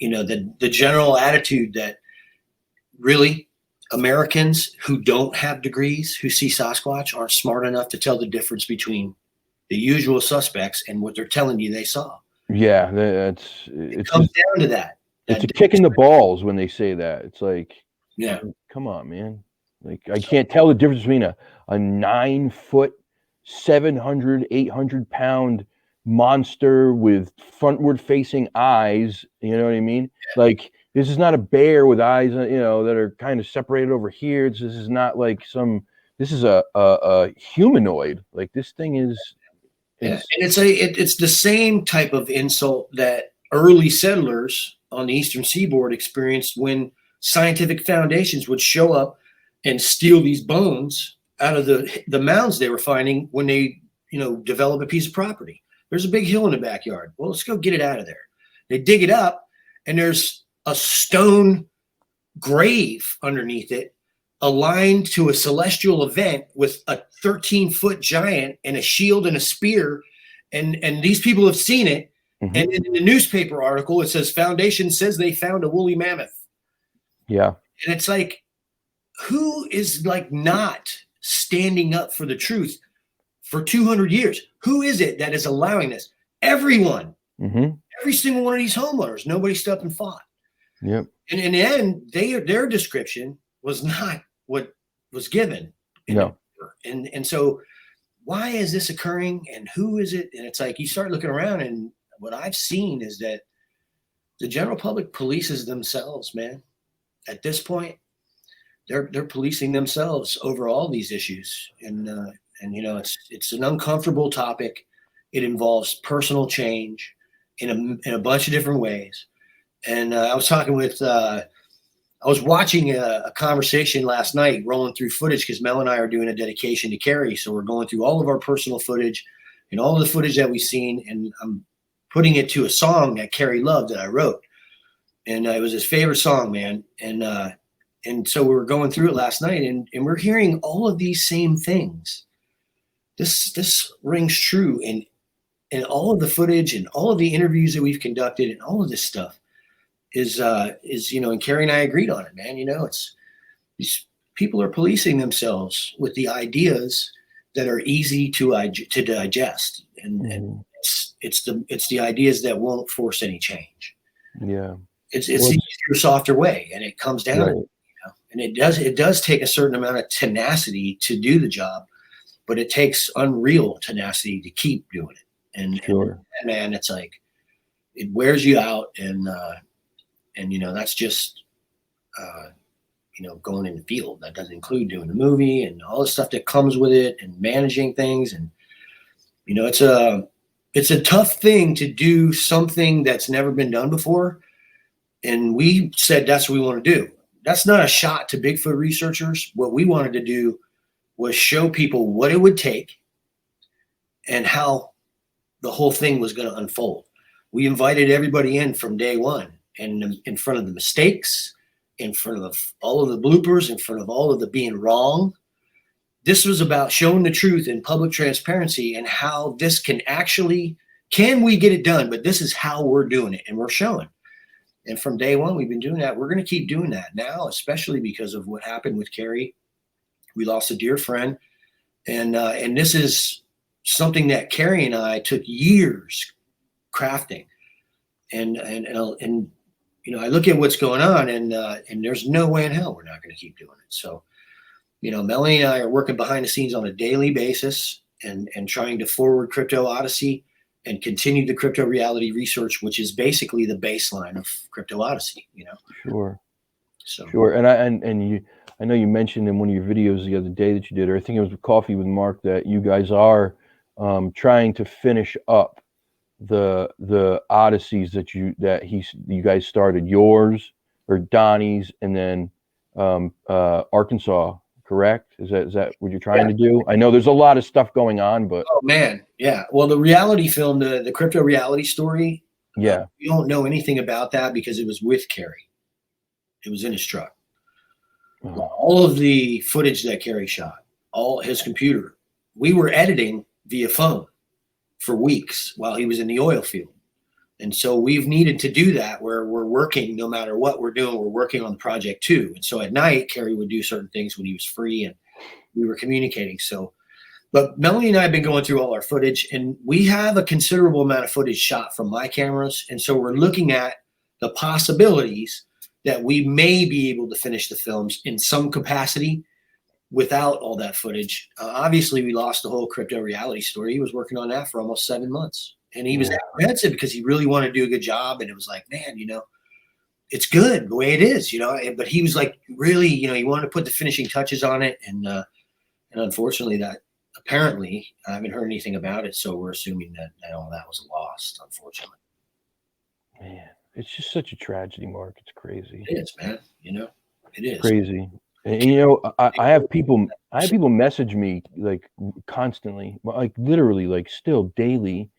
the general attitude that really Americans who don't have degrees, who see Sasquatch, aren't smart enough to tell the difference between the usual suspects and what they're telling you they saw. Yeah, it comes down to that. It's a kick in the balls when they say that. It's like, come on, man. Like, I can't tell the difference between a 9-foot, 700, 800 pound monster with frontward facing eyes. You know what I mean? Yeah. Like, this is not a bear with eyes, that are kind of separated over here. This is not like this is a humanoid. Like, this thing is. And it's the same type of insult that early settlers on the Eastern Seaboard experienced when scientific foundations would show up and steal these bones out of the mounds they were finding when they, develop a piece of property. There's a big hill in the backyard. Well, let's go get it out of there. They dig it up, and there's a stone grave underneath it, aligned to a celestial event with a 13-foot giant and a shield and a spear. And these people have seen it. Mm-hmm. And in the newspaper article, it says Foundation says they found a woolly mammoth. Yeah. And it's like, who is not standing up for the truth for 200 years? Who is it that is allowing this? Everyone. Mm-hmm. Every single one of these homeowners. Nobody stepped and fought. Yep. And in the end, their description was not what was given. No. And so why is this occurring, and who is it? And it's like you start looking around, and what I've seen is that the general public polices themselves, man. At this point, they're policing themselves over all these issues. And it's an uncomfortable topic. It involves personal change in a bunch of different ways. And I was talking with, I was watching a conversation last night, rolling through footage, because Mel and I are doing a dedication to Carrie. So we're going through all of our personal footage and all the footage that we've seen. And I'm putting it to a song that Carrie loved that I wrote. And it was his favorite song, man. And so we were going through it last night, and we're hearing all of these same things. This rings true in all of the footage and all of the interviews that we've conducted and all of this stuff. is, and Carrie and I agreed on it, man. It's these people are policing themselves with the ideas that are easy to digest. And it's the ideas that won't force any change. Yeah. It's the easier, softer way. And it comes down to, and it does take a certain amount of tenacity to do the job, but it takes unreal tenacity to keep doing it. And man, it's like, it wears you out. And that's just, going in the field. That doesn't include doing the movie and all the stuff that comes with it and managing things. And, it's a tough thing to do something that's never been done before. And we said, that's what we want to do. That's not a shot to Bigfoot researchers. What we wanted to do was show people what it would take and how the whole thing was going to unfold. We invited everybody in from day one, and in front of the mistakes, in front of all of the bloopers, in front of all of the being wrong. This was about showing the truth and public transparency and how this can we get it done? But this is how we're doing it, and we're showing. And from day one, we've been doing that. We're going to keep doing that now, especially because of what happened with Carrie. We lost a dear friend. And this is something that Carrie and I took years crafting. And I look at what's going on, and there's no way in hell we're not going to keep doing it. So, Melanie and I are working behind the scenes on a daily basis and trying to forward Crypto Odyssey and continue the crypto reality research, which is basically the baseline of Crypto Odyssey, Sure. So sure. And I know you mentioned in one of your videos the other day that you did, or I think it was Coffee with Mark, that you guys are trying to finish up the Odysseys that you guys started, yours or Donnie's, and then Arkansas. Correct? Is that what you're trying to do? I know there's a lot of stuff going on, but man, yeah. Well, the reality film, the crypto reality story, we don't know anything about that because it was with Carrie. It was in his truck. All of the footage that Carrie shot, all his computer, we were editing via phone for weeks while he was in the oil field. And so we've needed to do that where we're working, no matter what we're doing, we're working on the project too. And so at night, Carrie would do certain things when he was free and we were communicating. So, but Melanie and I have been going through all our footage, and we have a considerable amount of footage shot from my cameras. And so we're looking at the possibilities that we may be able to finish the films in some capacity without all that footage. Obviously, we lost the whole crypto reality story. He was working on that for almost 7 months. And he was apprehensive because he really wanted to do a good job. And it was like, man, it's good the way it is, but he was like, really, he wanted to put the finishing touches on it. And unfortunately that apparently I haven't heard anything about it. So we're assuming that all that was lost, unfortunately. Man, it's just such a tragedy, Mark. It's crazy. It is, man. It is crazy. And I have people message me like constantly, like literally, like still daily,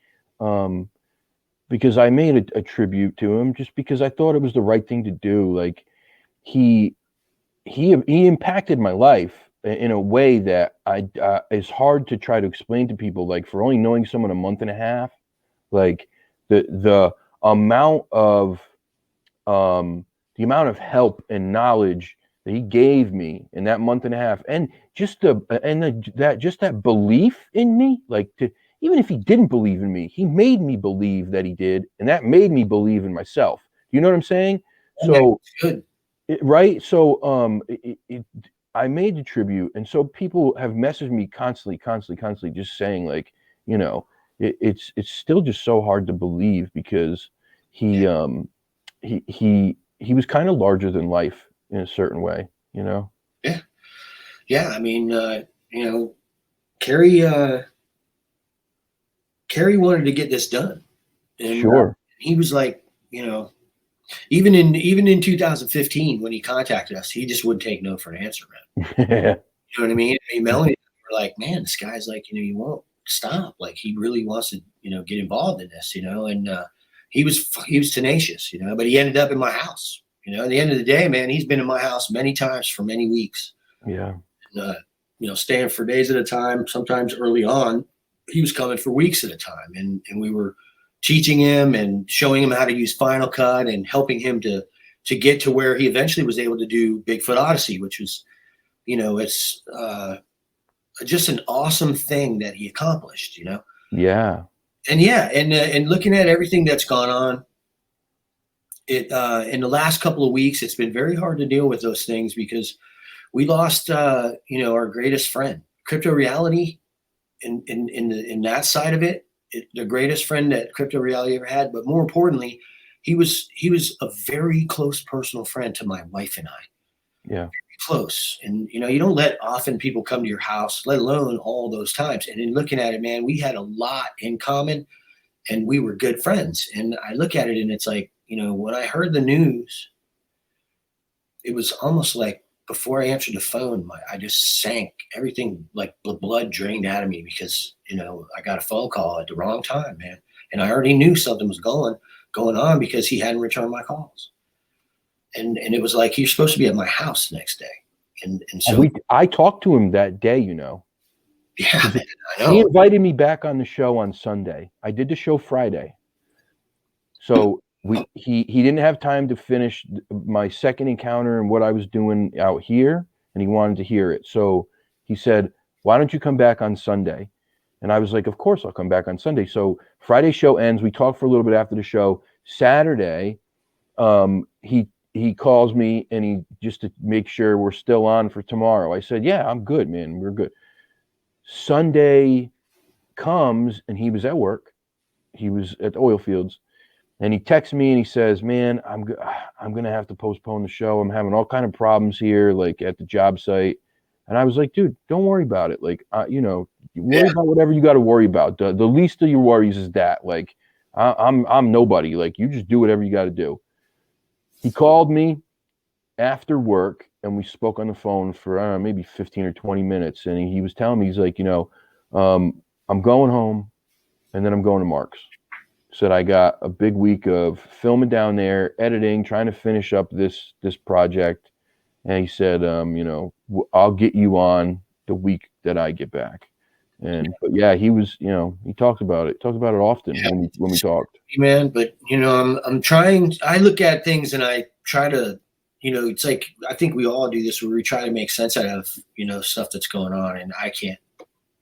because I made a tribute to him just because I thought it was the right thing to do. Like he impacted my life in a way that is hard to try to explain to people. Like for only knowing someone a month and a half, like the amount of help and knowledge that he gave me in that month and a half, and just that belief in me, like even if he didn't believe in me, he made me believe that he did, and that made me believe in myself. You know what I'm saying? So good. Right. So I made the tribute, and so people have messaged me constantly, just saying like, it's still just so hard to believe because he was kind of larger than life in a certain way, Yeah. I mean, Carrie wanted to get this done. And, sure. He was like, even in 2015 when he contacted us, he just wouldn't take no for an answer, man. You know what I mean? Melanie were like, man, this guy's like, he won't stop. Like he really wants to, get involved in this, and he was tenacious, but he ended up in my house. At the end of the day, man, he's been in my house many times for many weeks. Yeah. And, staying for days at a time. Sometimes early on, he was coming for weeks at a time, and we were teaching him and showing him how to use Final Cut and helping him to to get to where he eventually was able to do Bigfoot Odyssey, which was, it's just an awesome thing that he accomplished, Yeah. And looking at everything that's gone on, it in the last couple of weeks, it's been very hard to deal with those things because we lost, our greatest friend. Crypto reality, in that side of it, the greatest friend that crypto reality ever had. But more importantly, he was a very close personal friend to my wife and I. Yeah. Close. And, you don't let often people come to your house, let alone all those times. And in looking at it, man, we had a lot in common and we were good friends. And I look at it and it's like, when I heard the news, it was almost like before I answered the phone, I just sank. Everything, like the blood drained out of me because, I got a phone call at the wrong time, man. And I already knew something was going on because he hadn't returned my calls. And it was like, you're supposed to be at my house the next day. And so I talked to him that day, Yeah, man, I know. He invited me back on the show on Sunday. I did the show Friday. So he didn't have time to finish my second encounter and what I was doing out here, and he wanted to hear it. So he said, why don't you come back on Sunday? And I was like, of course I'll come back on Sunday. So Friday show ends. We talked for a little bit after the show. Saturday, he calls me and he just to make sure we're still on for tomorrow. I said, yeah, I'm good, man. We're good. Sunday comes and he was at work. He was at the oil fields and he texts me and he says, man, I'm going to have to postpone the show. I'm having all kind of problems here, like at the job site. And I was like, dude, don't worry about it. Like, worry about whatever you got to worry about. The least of your worries is that, like, I'm nobody. Like, you just do whatever you got to do. He called me after work and we spoke on the phone for, I don't know, maybe 15 or 20 minutes. And he was telling me, he's like, I'm going home and then I'm going to Mark's. Said I got a big week of filming down there, editing, trying to finish up this project. And he said, I'll get you on the week that I get back. But yeah, he was, he talked about it often when we talked. Man, but I'm trying. I look at things and I try to, it's like I think we all do this where we try to make sense out of stuff that's going on, and I can't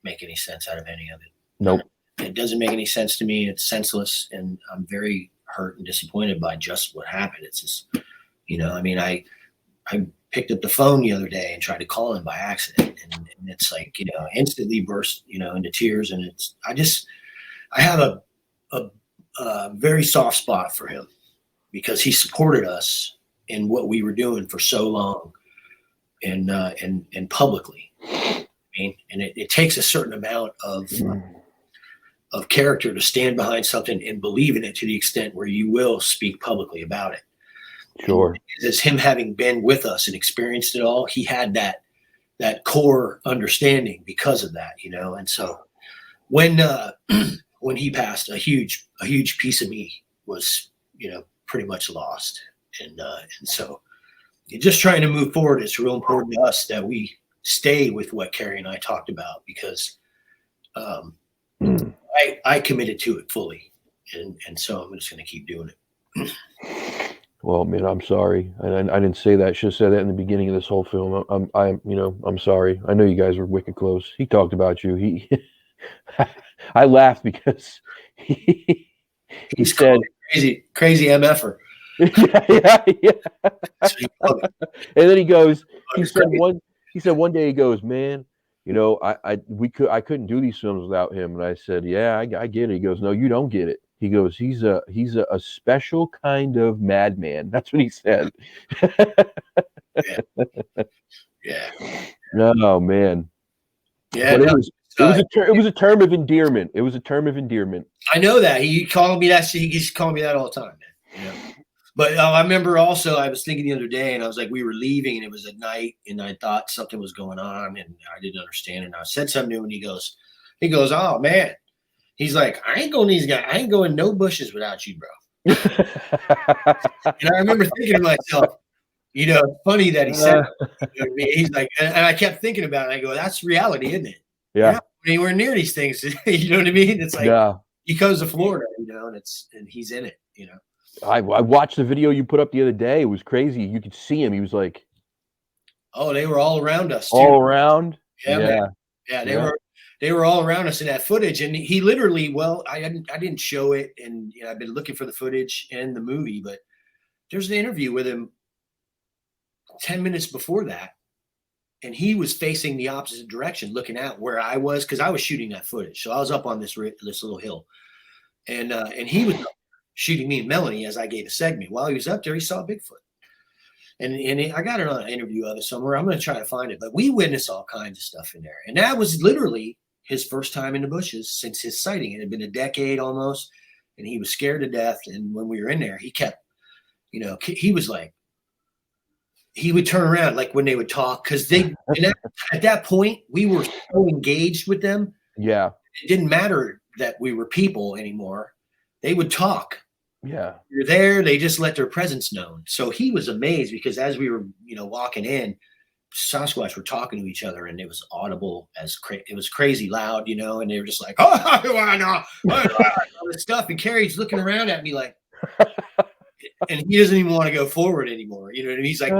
make any sense out of any of it. Nope. It doesn't make any sense to me. It's senseless, and I'm very hurt and disappointed by just what happened. It's just, I picked up the phone the other day and tried to call him by accident, and it's like, instantly burst, into tears, and I have a very soft spot for him because he supported us in what we were doing for so long, and publicly. I mean, and it takes a certain amount of character to stand behind something and believe in it to the extent where you will speak publicly about it. Sure. As him having been with us and experienced it all, he had that core understanding because of that, And so when he passed, a huge piece of me was, pretty much lost. And so just trying to move forward, it's real important to us that we stay with what Carrie and I talked about because I committed to it fully. And so I'm just going to keep doing it. Well, man, I'm sorry. I didn't say that. I should have said that in the beginning of this whole film. I'm sorry. I know you guys were wicked close. He talked about you. I laughed because he said crazy MFer. yeah. And then he said one day, he goes, man, I couldn't do these films without him. And I said, yeah, I get it. He goes, no, you don't get it. He goes, he's a special kind of madman. That's what he said. Yeah. Oh man. Yeah. But it was a term of endearment. It was a term of endearment. I know that he called me that. He's calling me that all the time, man. But I remember also I was thinking the other day, and I was like, we were leaving, and it was at night, and I thought something was going on, and I didn't understand it. And I said something to him, and he goes, oh man. He's like, I ain't going no bushes without you, bro. And I remember thinking to myself, funny that he said that. He's like, and I kept thinking about it. And I go, that's reality, isn't it? Yeah. You're not anywhere near these things. You know what I mean? It's like he goes to Florida, and and he's in it. I watched the video you put up the other day. It was crazy. You could see him. He was like Oh, they were all around us too. all around. Yeah, Yeah. man. Yeah, they were all around us in that footage. And he literally, well, I didn't show it, and you know, I've been looking for the footage and the movie, but there's an interview with him 10 minutes before that. And he was facing the opposite direction, looking out where I was, because I was shooting that footage. So I was up on this little hill, and he was shooting me and Melanie as I gave a segment. While he was up there, he saw Bigfoot, and I got it on an interview of it somewhere. I'm going to try to find it, but we witnessed all kinds of stuff in there, and that was literally his first time in the bushes since his sighting. It had been a decade almost, and he was scared to death. And when we were in there, he kept, you know, he was like, he would turn around like when they would talk, because at that point we were so engaged with them. Yeah. It didn't matter that we were people anymore. They would talk. Yeah. You're there. They just let their presence known. So he was amazed, because as we were, you know, walking in, Sasquatch were talking to each other, and it was audible it was crazy loud, you know, and they were just like, oh, I know, all this stuff. And Carrie's looking around at me like, and he doesn't even want to go forward anymore. You know what I mean? He's like,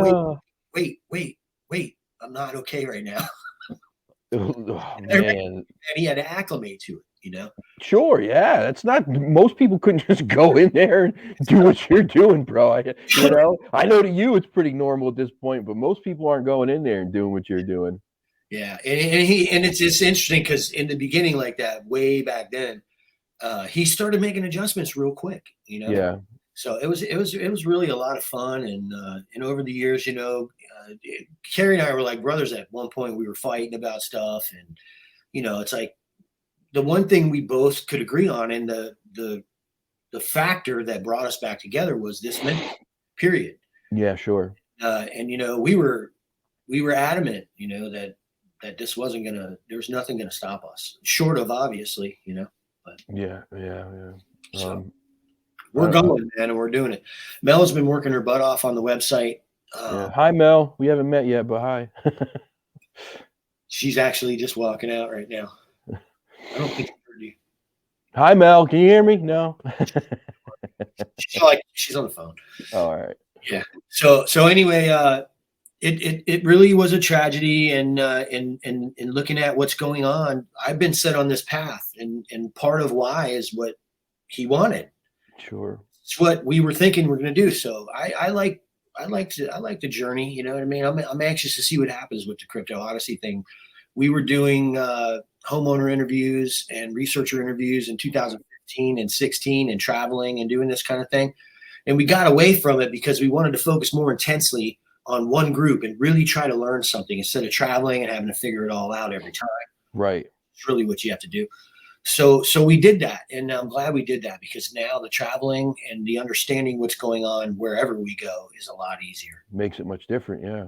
wait, I'm not okay right now. Oh, man. And he had to acclimate to it, you know? Sure, yeah. That's not, most people couldn't just go in there and do what you're doing, bro. You know, I know to you it's pretty normal at this point, but most people aren't going in there and doing what you're doing. Yeah, and it's interesting, because in the beginning, like that, way back then, he started making adjustments real quick, you know? Yeah. So it was really a lot of fun, and over the years, you know, Carrie and I were like brothers. At one point, we were fighting about stuff, and you know, it's like the one thing we both could agree on, and the factor that brought us back together was this mental period. Yeah, sure. And you know, we were adamant, you know, that this wasn't there was nothing gonna stop us, short of obviously, you know. But yeah. So. We're going, man, and we're doing it. Mel's been working her butt off on the website. Yeah. Hi, Mel. We haven't met yet, but hi. She's actually just walking out right now. I don't think she heard you. Hi, Mel. Can you hear me? No. She's on the phone. All right. Yeah. So anyway, it really was a tragedy, and looking at what's going on, I've been set on this path, and part of why is what he wanted. Sure. It's what we were thinking we're going to do. So I like the journey. You know what I mean? I'm anxious to see what happens with the Crypto Odyssey thing. We were doing homeowner interviews and researcher interviews in 2015 and 16, and traveling and doing this kind of thing. And we got away from it because we wanted to focus more intensely on one group and really try to learn something instead of traveling and having to figure it all out every time. Right. It's really what you have to do. So we did that, and I'm glad we did that, because now the traveling and the understanding what's going on wherever we go is a lot easier. Makes it much different, yeah.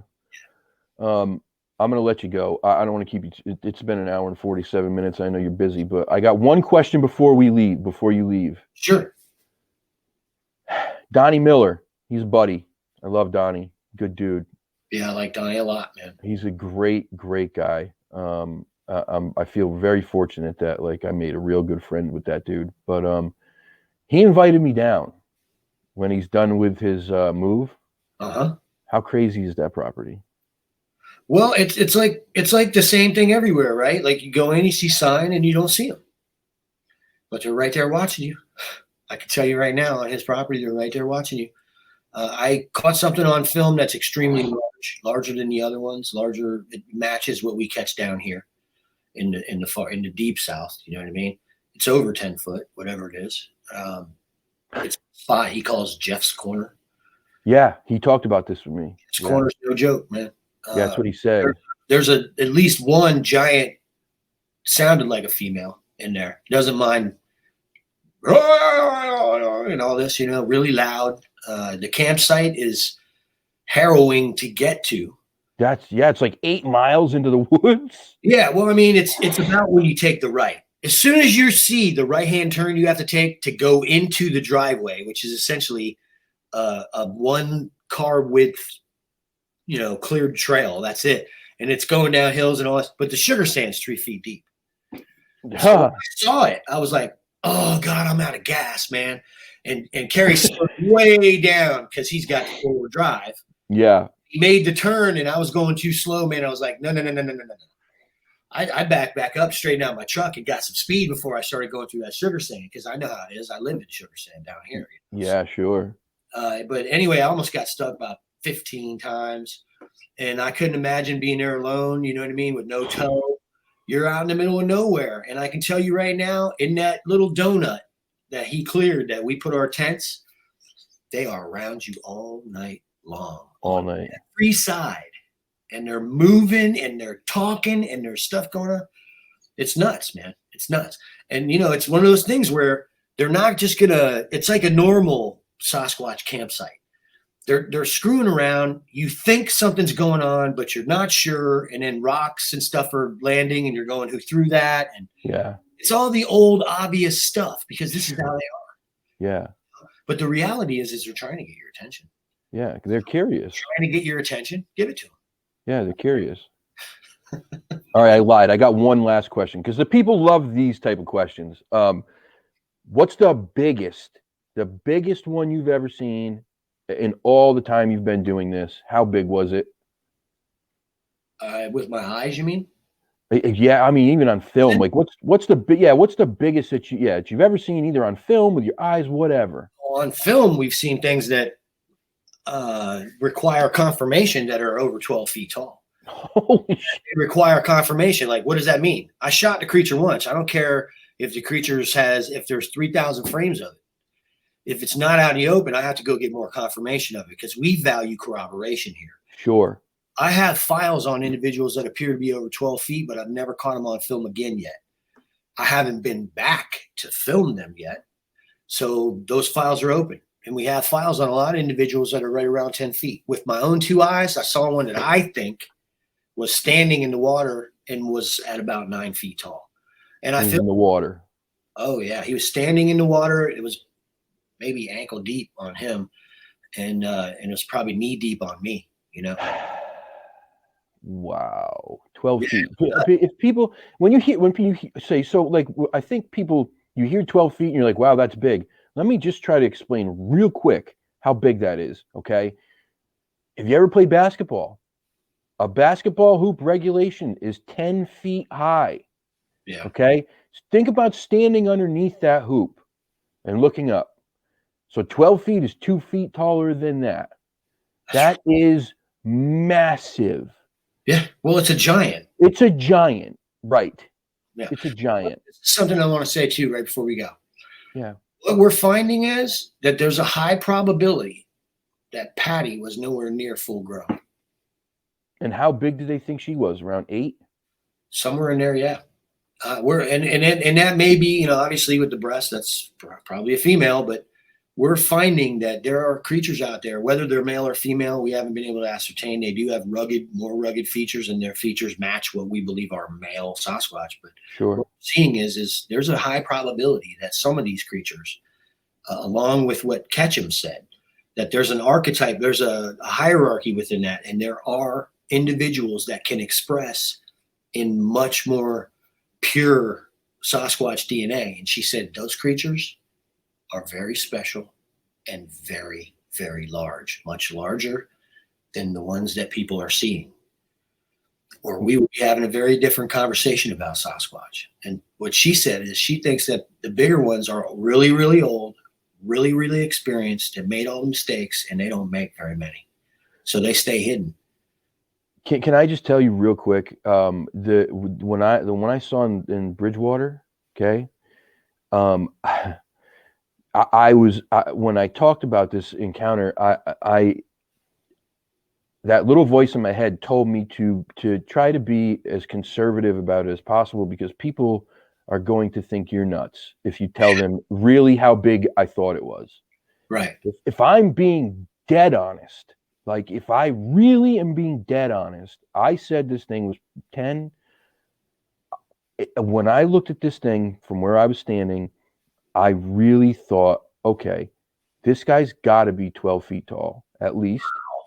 I'm going to let you go. I don't want to keep you. It's been an hour and 47 minutes. I know you're busy, but I got one question before you leave. Sure. Donnie Miller, he's a buddy. I love Donnie. Good dude. Yeah, I like Donnie a lot, man. He's a great guy. I feel very fortunate that like I made a real good friend with that dude. But he invited me down when he's done with his move. How crazy is that property? Well, it's like the same thing everywhere, right? Like you go in, you see sign, and you don't see them, but they're right there watching you. I can tell you right now, on his property, they're right there watching you. I caught something on film that's extremely large, larger than the other ones. Larger, it matches what we catch down here in the deep south. You know what I mean? It's over 10 foot, whatever it is. It's a spot he calls Jeff's Corner. Yeah, he talked about this with me. Jeff's Corner's no joke, man. Yeah, that's what he said. There's at least one giant, sounded like a female in there. Doesn't mind and all this, you know, really loud. The campsite is harrowing to get to. It's like 8 miles into the woods. Yeah, well, I mean, it's about when you take the right. As soon as you see the right-hand turn you have to take to go into the driveway, which is essentially a 1 car width, you know, cleared trail. That's it. And it's going down hills and all this, but the sugar sand's 3 feet deep. So when I saw it, I was like, oh God, I'm out of gas, man. And Carrie slowed way down because he's got the forward drive. Yeah. He made the turn and I was going too slow, man. I was like, no. I back up, straightened out my truck and got some speed before I started going through that sugar sand because I know how it is. I live in sugar sand down here. You know? Yeah, sure. But anyway, I almost got stuck about 15 times. And I couldn't imagine being there alone, you know what I mean, with no tow. You're out in the middle of nowhere. And I can tell you right now, in that little donut that he cleared, that we put our tents, they are around you all night long. All night. Every side. And they're moving and they're talking and there's stuff going on. It's nuts, man. It's nuts. And, you know, it's one of those things where they're not just going to, it's like a normal Sasquatch campsite. They're screwing around. You think something's going on, but you're not sure. And then rocks and stuff are landing and you're going, who threw that? And yeah, it's all the old obvious stuff because this is how they are. Yeah. But the reality is they're trying to get your attention. Yeah. They're curious. Trying to get your attention. Give it to them. Yeah. They're curious. All right. I lied. I got one last question because the people love these type of questions. What's the biggest one you've ever seen in all the time you've been doing this? How big was it? With my eyes, you mean? Yeah, I mean, even on film. Like, what's the biggest that you've ever seen, either on film, with your eyes, whatever? On film, we've seen things that require confirmation that are over 12 feet tall. Holy shit. They require confirmation. Like, what does that mean? I shot the creature once. I don't care if the creature if there's 3,000 frames of it. If it's not out in the open, I have to go get more confirmation of it because we value corroboration here. Sure. I have files on individuals that appear to be over 12 feet, but I've never caught them on film again yet. I haven't been back to film them yet. So those files are open. And we have files on a lot of individuals that are right around 10 feet. With my own two eyes, I saw one that I think was standing in the water and was at about 9 feet tall. And I filmed in the water. Oh, yeah. He was standing in the water. It was maybe ankle deep on him. And it was probably knee deep on me, you know. Wow. 12 feet. If people, when you say, so like, I think people, you hear 12 feet and you're like, wow, that's big. Let me just try to explain real quick how big that is. Okay. If you ever played basketball, a basketball hoop regulation is 10 feet high. Yeah. Okay. Think about standing underneath that hoop and looking up. So 12 feet is 2 feet taller than that. That is massive. Yeah. Well, it's a giant. It's a giant. Right. Yeah. It's a giant. Something I want to say too, right before we go. Yeah. What we're finding is that there's a high probability that Patty was nowhere near full grown. And how big do they think she was? Around 8? Somewhere in there, yeah. And that may be, you know, obviously with the breast, that's probably a female, but we're finding that there are creatures out there, whether they're male or female, we haven't been able to ascertain. They do have more rugged features, and their features match what we believe are male Sasquatch. But sure, what we're seeing is there's a high probability that some of these creatures, along with what Ketchum said, that there's an archetype, there's a hierarchy within that, and there are individuals that can express in much more pure Sasquatch DNA. And she said those creatures are very special and very, very large, much larger than the ones that people are seeing. Or we would be having a very different conversation about Sasquatch. And what she said is she thinks that the bigger ones are really, really old, really, really experienced, and made all the mistakes, and they don't make very many. So they stay hidden. Can I just tell you real quick? The one I saw in Bridgewater, okay. When I talked about this encounter, that little voice in my head told me to try to be as conservative about it as possible, because people are going to think you're nuts if you tell them really how big I thought it was. Right. If I'm being dead honest, like if I really am being dead honest, I said this thing was 10. When I looked at this thing from where I was standing, I really thought, okay, this guy's got to be 12 feet tall at least.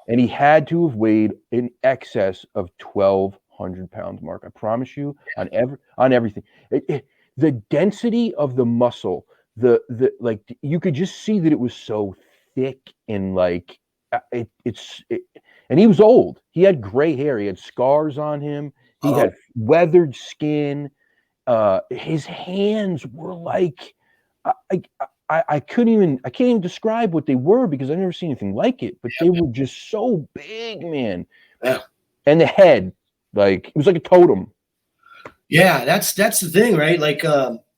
And he had to have weighed in excess of 1,200 pounds, Mark. I promise you, on everything. the density of the muscle, the like you could just see that it was so thick and like and he was old. He had gray hair. He had scars on him. He had weathered skin. His hands were like I can't even describe what they were because I've never seen anything like it. But they were just so big, man. Yeah. And the head, like it was like a totem. Yeah, that's the thing, right? Like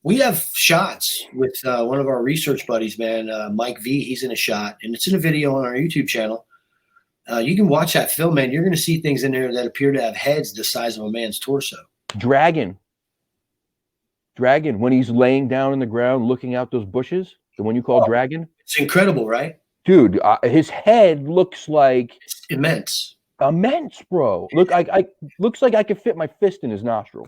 we have shots with one of our research buddies, man, Mike V. He's in a shot, and it's in a video on our YouTube channel. You can watch that film, man. You're going to see things in there that appear to have heads the size of a man's torso. Dragon, when he's laying down in the ground looking out those bushes, the one you call Dragon. It's incredible, right? Dude, his head looks like it's immense, bro. Look, looks like I could fit my fist in his nostril.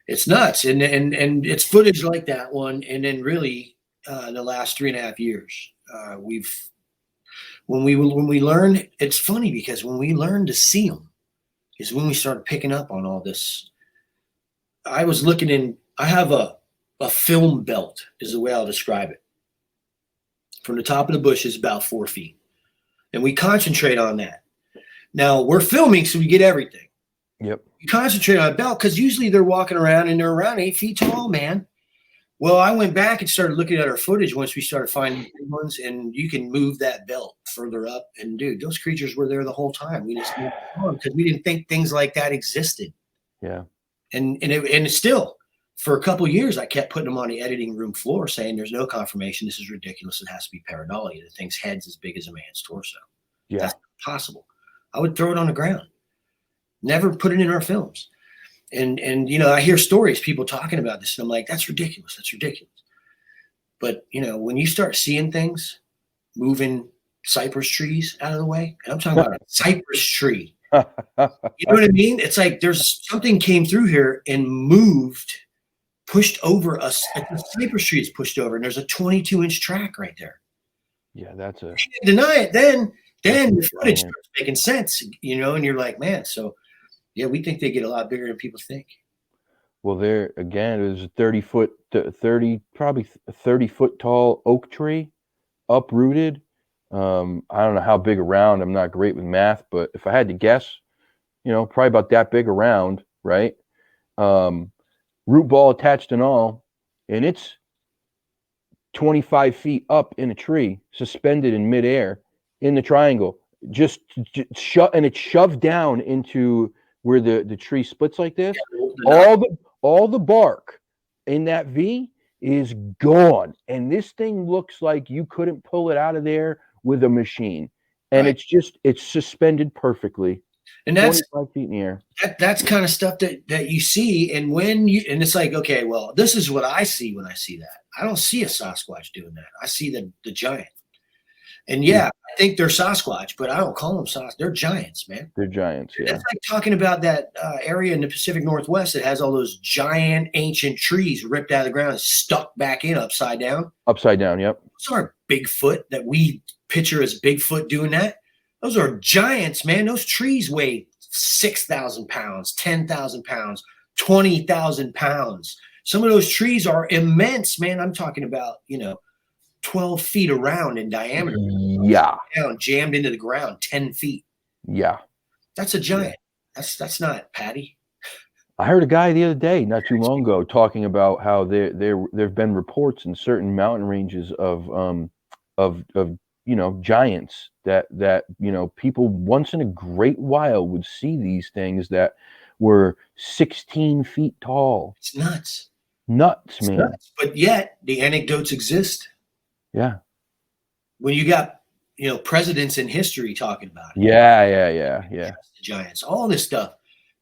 It's nuts, and it's footage like that one, and then really in the last 3.5 years, when we learned. It's funny because when we learned to see them, is when we started picking up on all this. I was looking in. I have a film belt, is the way I'll describe it. From the top of the bush is about 4 feet, and we concentrate on that. Now we're filming, so we get everything. Yep. You concentrate on a belt because usually they're walking around and they're around 8 feet tall, man. Well, I went back and started looking at our footage once we started finding big ones, and you can move that belt further up. And dude, those creatures were there the whole time. We just moved on because we didn't think things like that existed. Yeah. And it's still, for a couple of years, I kept putting them on the editing room floor saying there's no confirmation. This is ridiculous. It has to be pareidolia. The thing's head's as big as a man's torso. Yeah. That's impossible. I would throw it on the ground. Never put it in our films. And I hear stories, people talking about this, and I'm like, that's ridiculous. That's ridiculous. But, when you start seeing things moving cypress trees out of the way, and I'm talking about a cypress tree. You know what I mean? It's like there's something came through here and moved, pushed over us. The cypress tree is pushed over, and there's a 22-inch track right there. Yeah, that's a. You can't deny it. Then the footage starts making sense, and you're like, man, so. Yeah, we think they get a lot bigger than people think. Well, there again, it was a probably 30-foot tall oak tree, uprooted. I don't know how big around. I'm not great with math, but if I had to guess, probably about that big around, right? Root ball attached and all, and it's 25 feet up in a tree, suspended in midair in the triangle, just and it's shoved down into where the tree splits like this. All the bark in that V is gone, and this thing looks like you couldn't pull it out of there with a machine, and right. it's suspended perfectly, and that's 25 feet in the air. That's kind of stuff that you see, and and it's like, okay, well, this is what I see when I see that. I don't see a Sasquatch doing that. I see the giant. And I think they're Sasquatch, but I don't call them Sasquatch. They're giants, man. They're giants, yeah. It's like talking about that area in the Pacific Northwest that has all those giant ancient trees ripped out of the ground and stuck back in upside down. Upside down, yep. Those aren't Bigfoot that we picture as Bigfoot doing that. Those are giants, man. Those trees weigh 6,000 pounds, 10,000 pounds, 20,000 pounds. Some of those trees are immense, man. I'm talking about, 12 feet around in diameter. Yeah. Down, jammed into the ground 10 feet. Yeah. That's a giant. That's not Patty. I heard a guy the other day, not too long ago, talking about how there've been reports in certain mountain ranges of giants that people once in a great while would see these things that were 16 feet tall. It's nuts. Nuts, man. Nuts. But yet the anecdotes exist. Yeah. When you got, presidents in history talking about it. Yeah. The giants, all this stuff,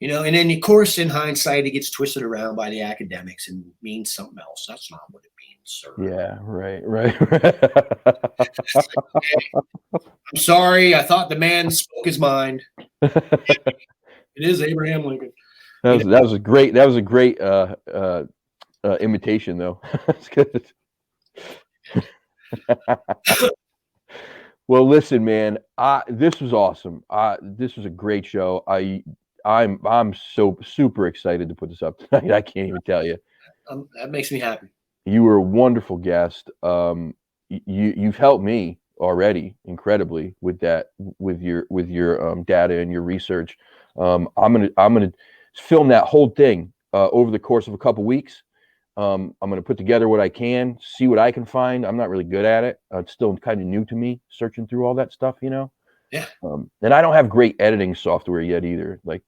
and then of course in hindsight it gets twisted around by the academics and means something else. That's not what it means, sir. Yeah, right. I'm sorry. I thought the man spoke his mind. It is Abraham Lincoln. That was a great imitation though. That's good. Well, listen, man. This was awesome. This was a great show. I'm so super excited to put this up tonight. I can't even tell you. That makes me happy. You were a wonderful guest. You've helped me already incredibly with that, with your data and your research. I'm gonna film that whole thing over the course of a couple weeks. I'm gonna put together what I can, see what I can find. I'm not really good at it. It's still kind of new to me, searching through all that stuff, you know. Yeah. And I don't have great editing software yet either. Like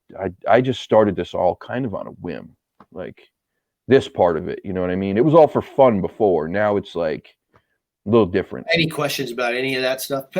I just started this all kind of on a whim, like this part of it. You know what I mean? It was all for fun before. Now it's like a little different. Any questions about any of that stuff?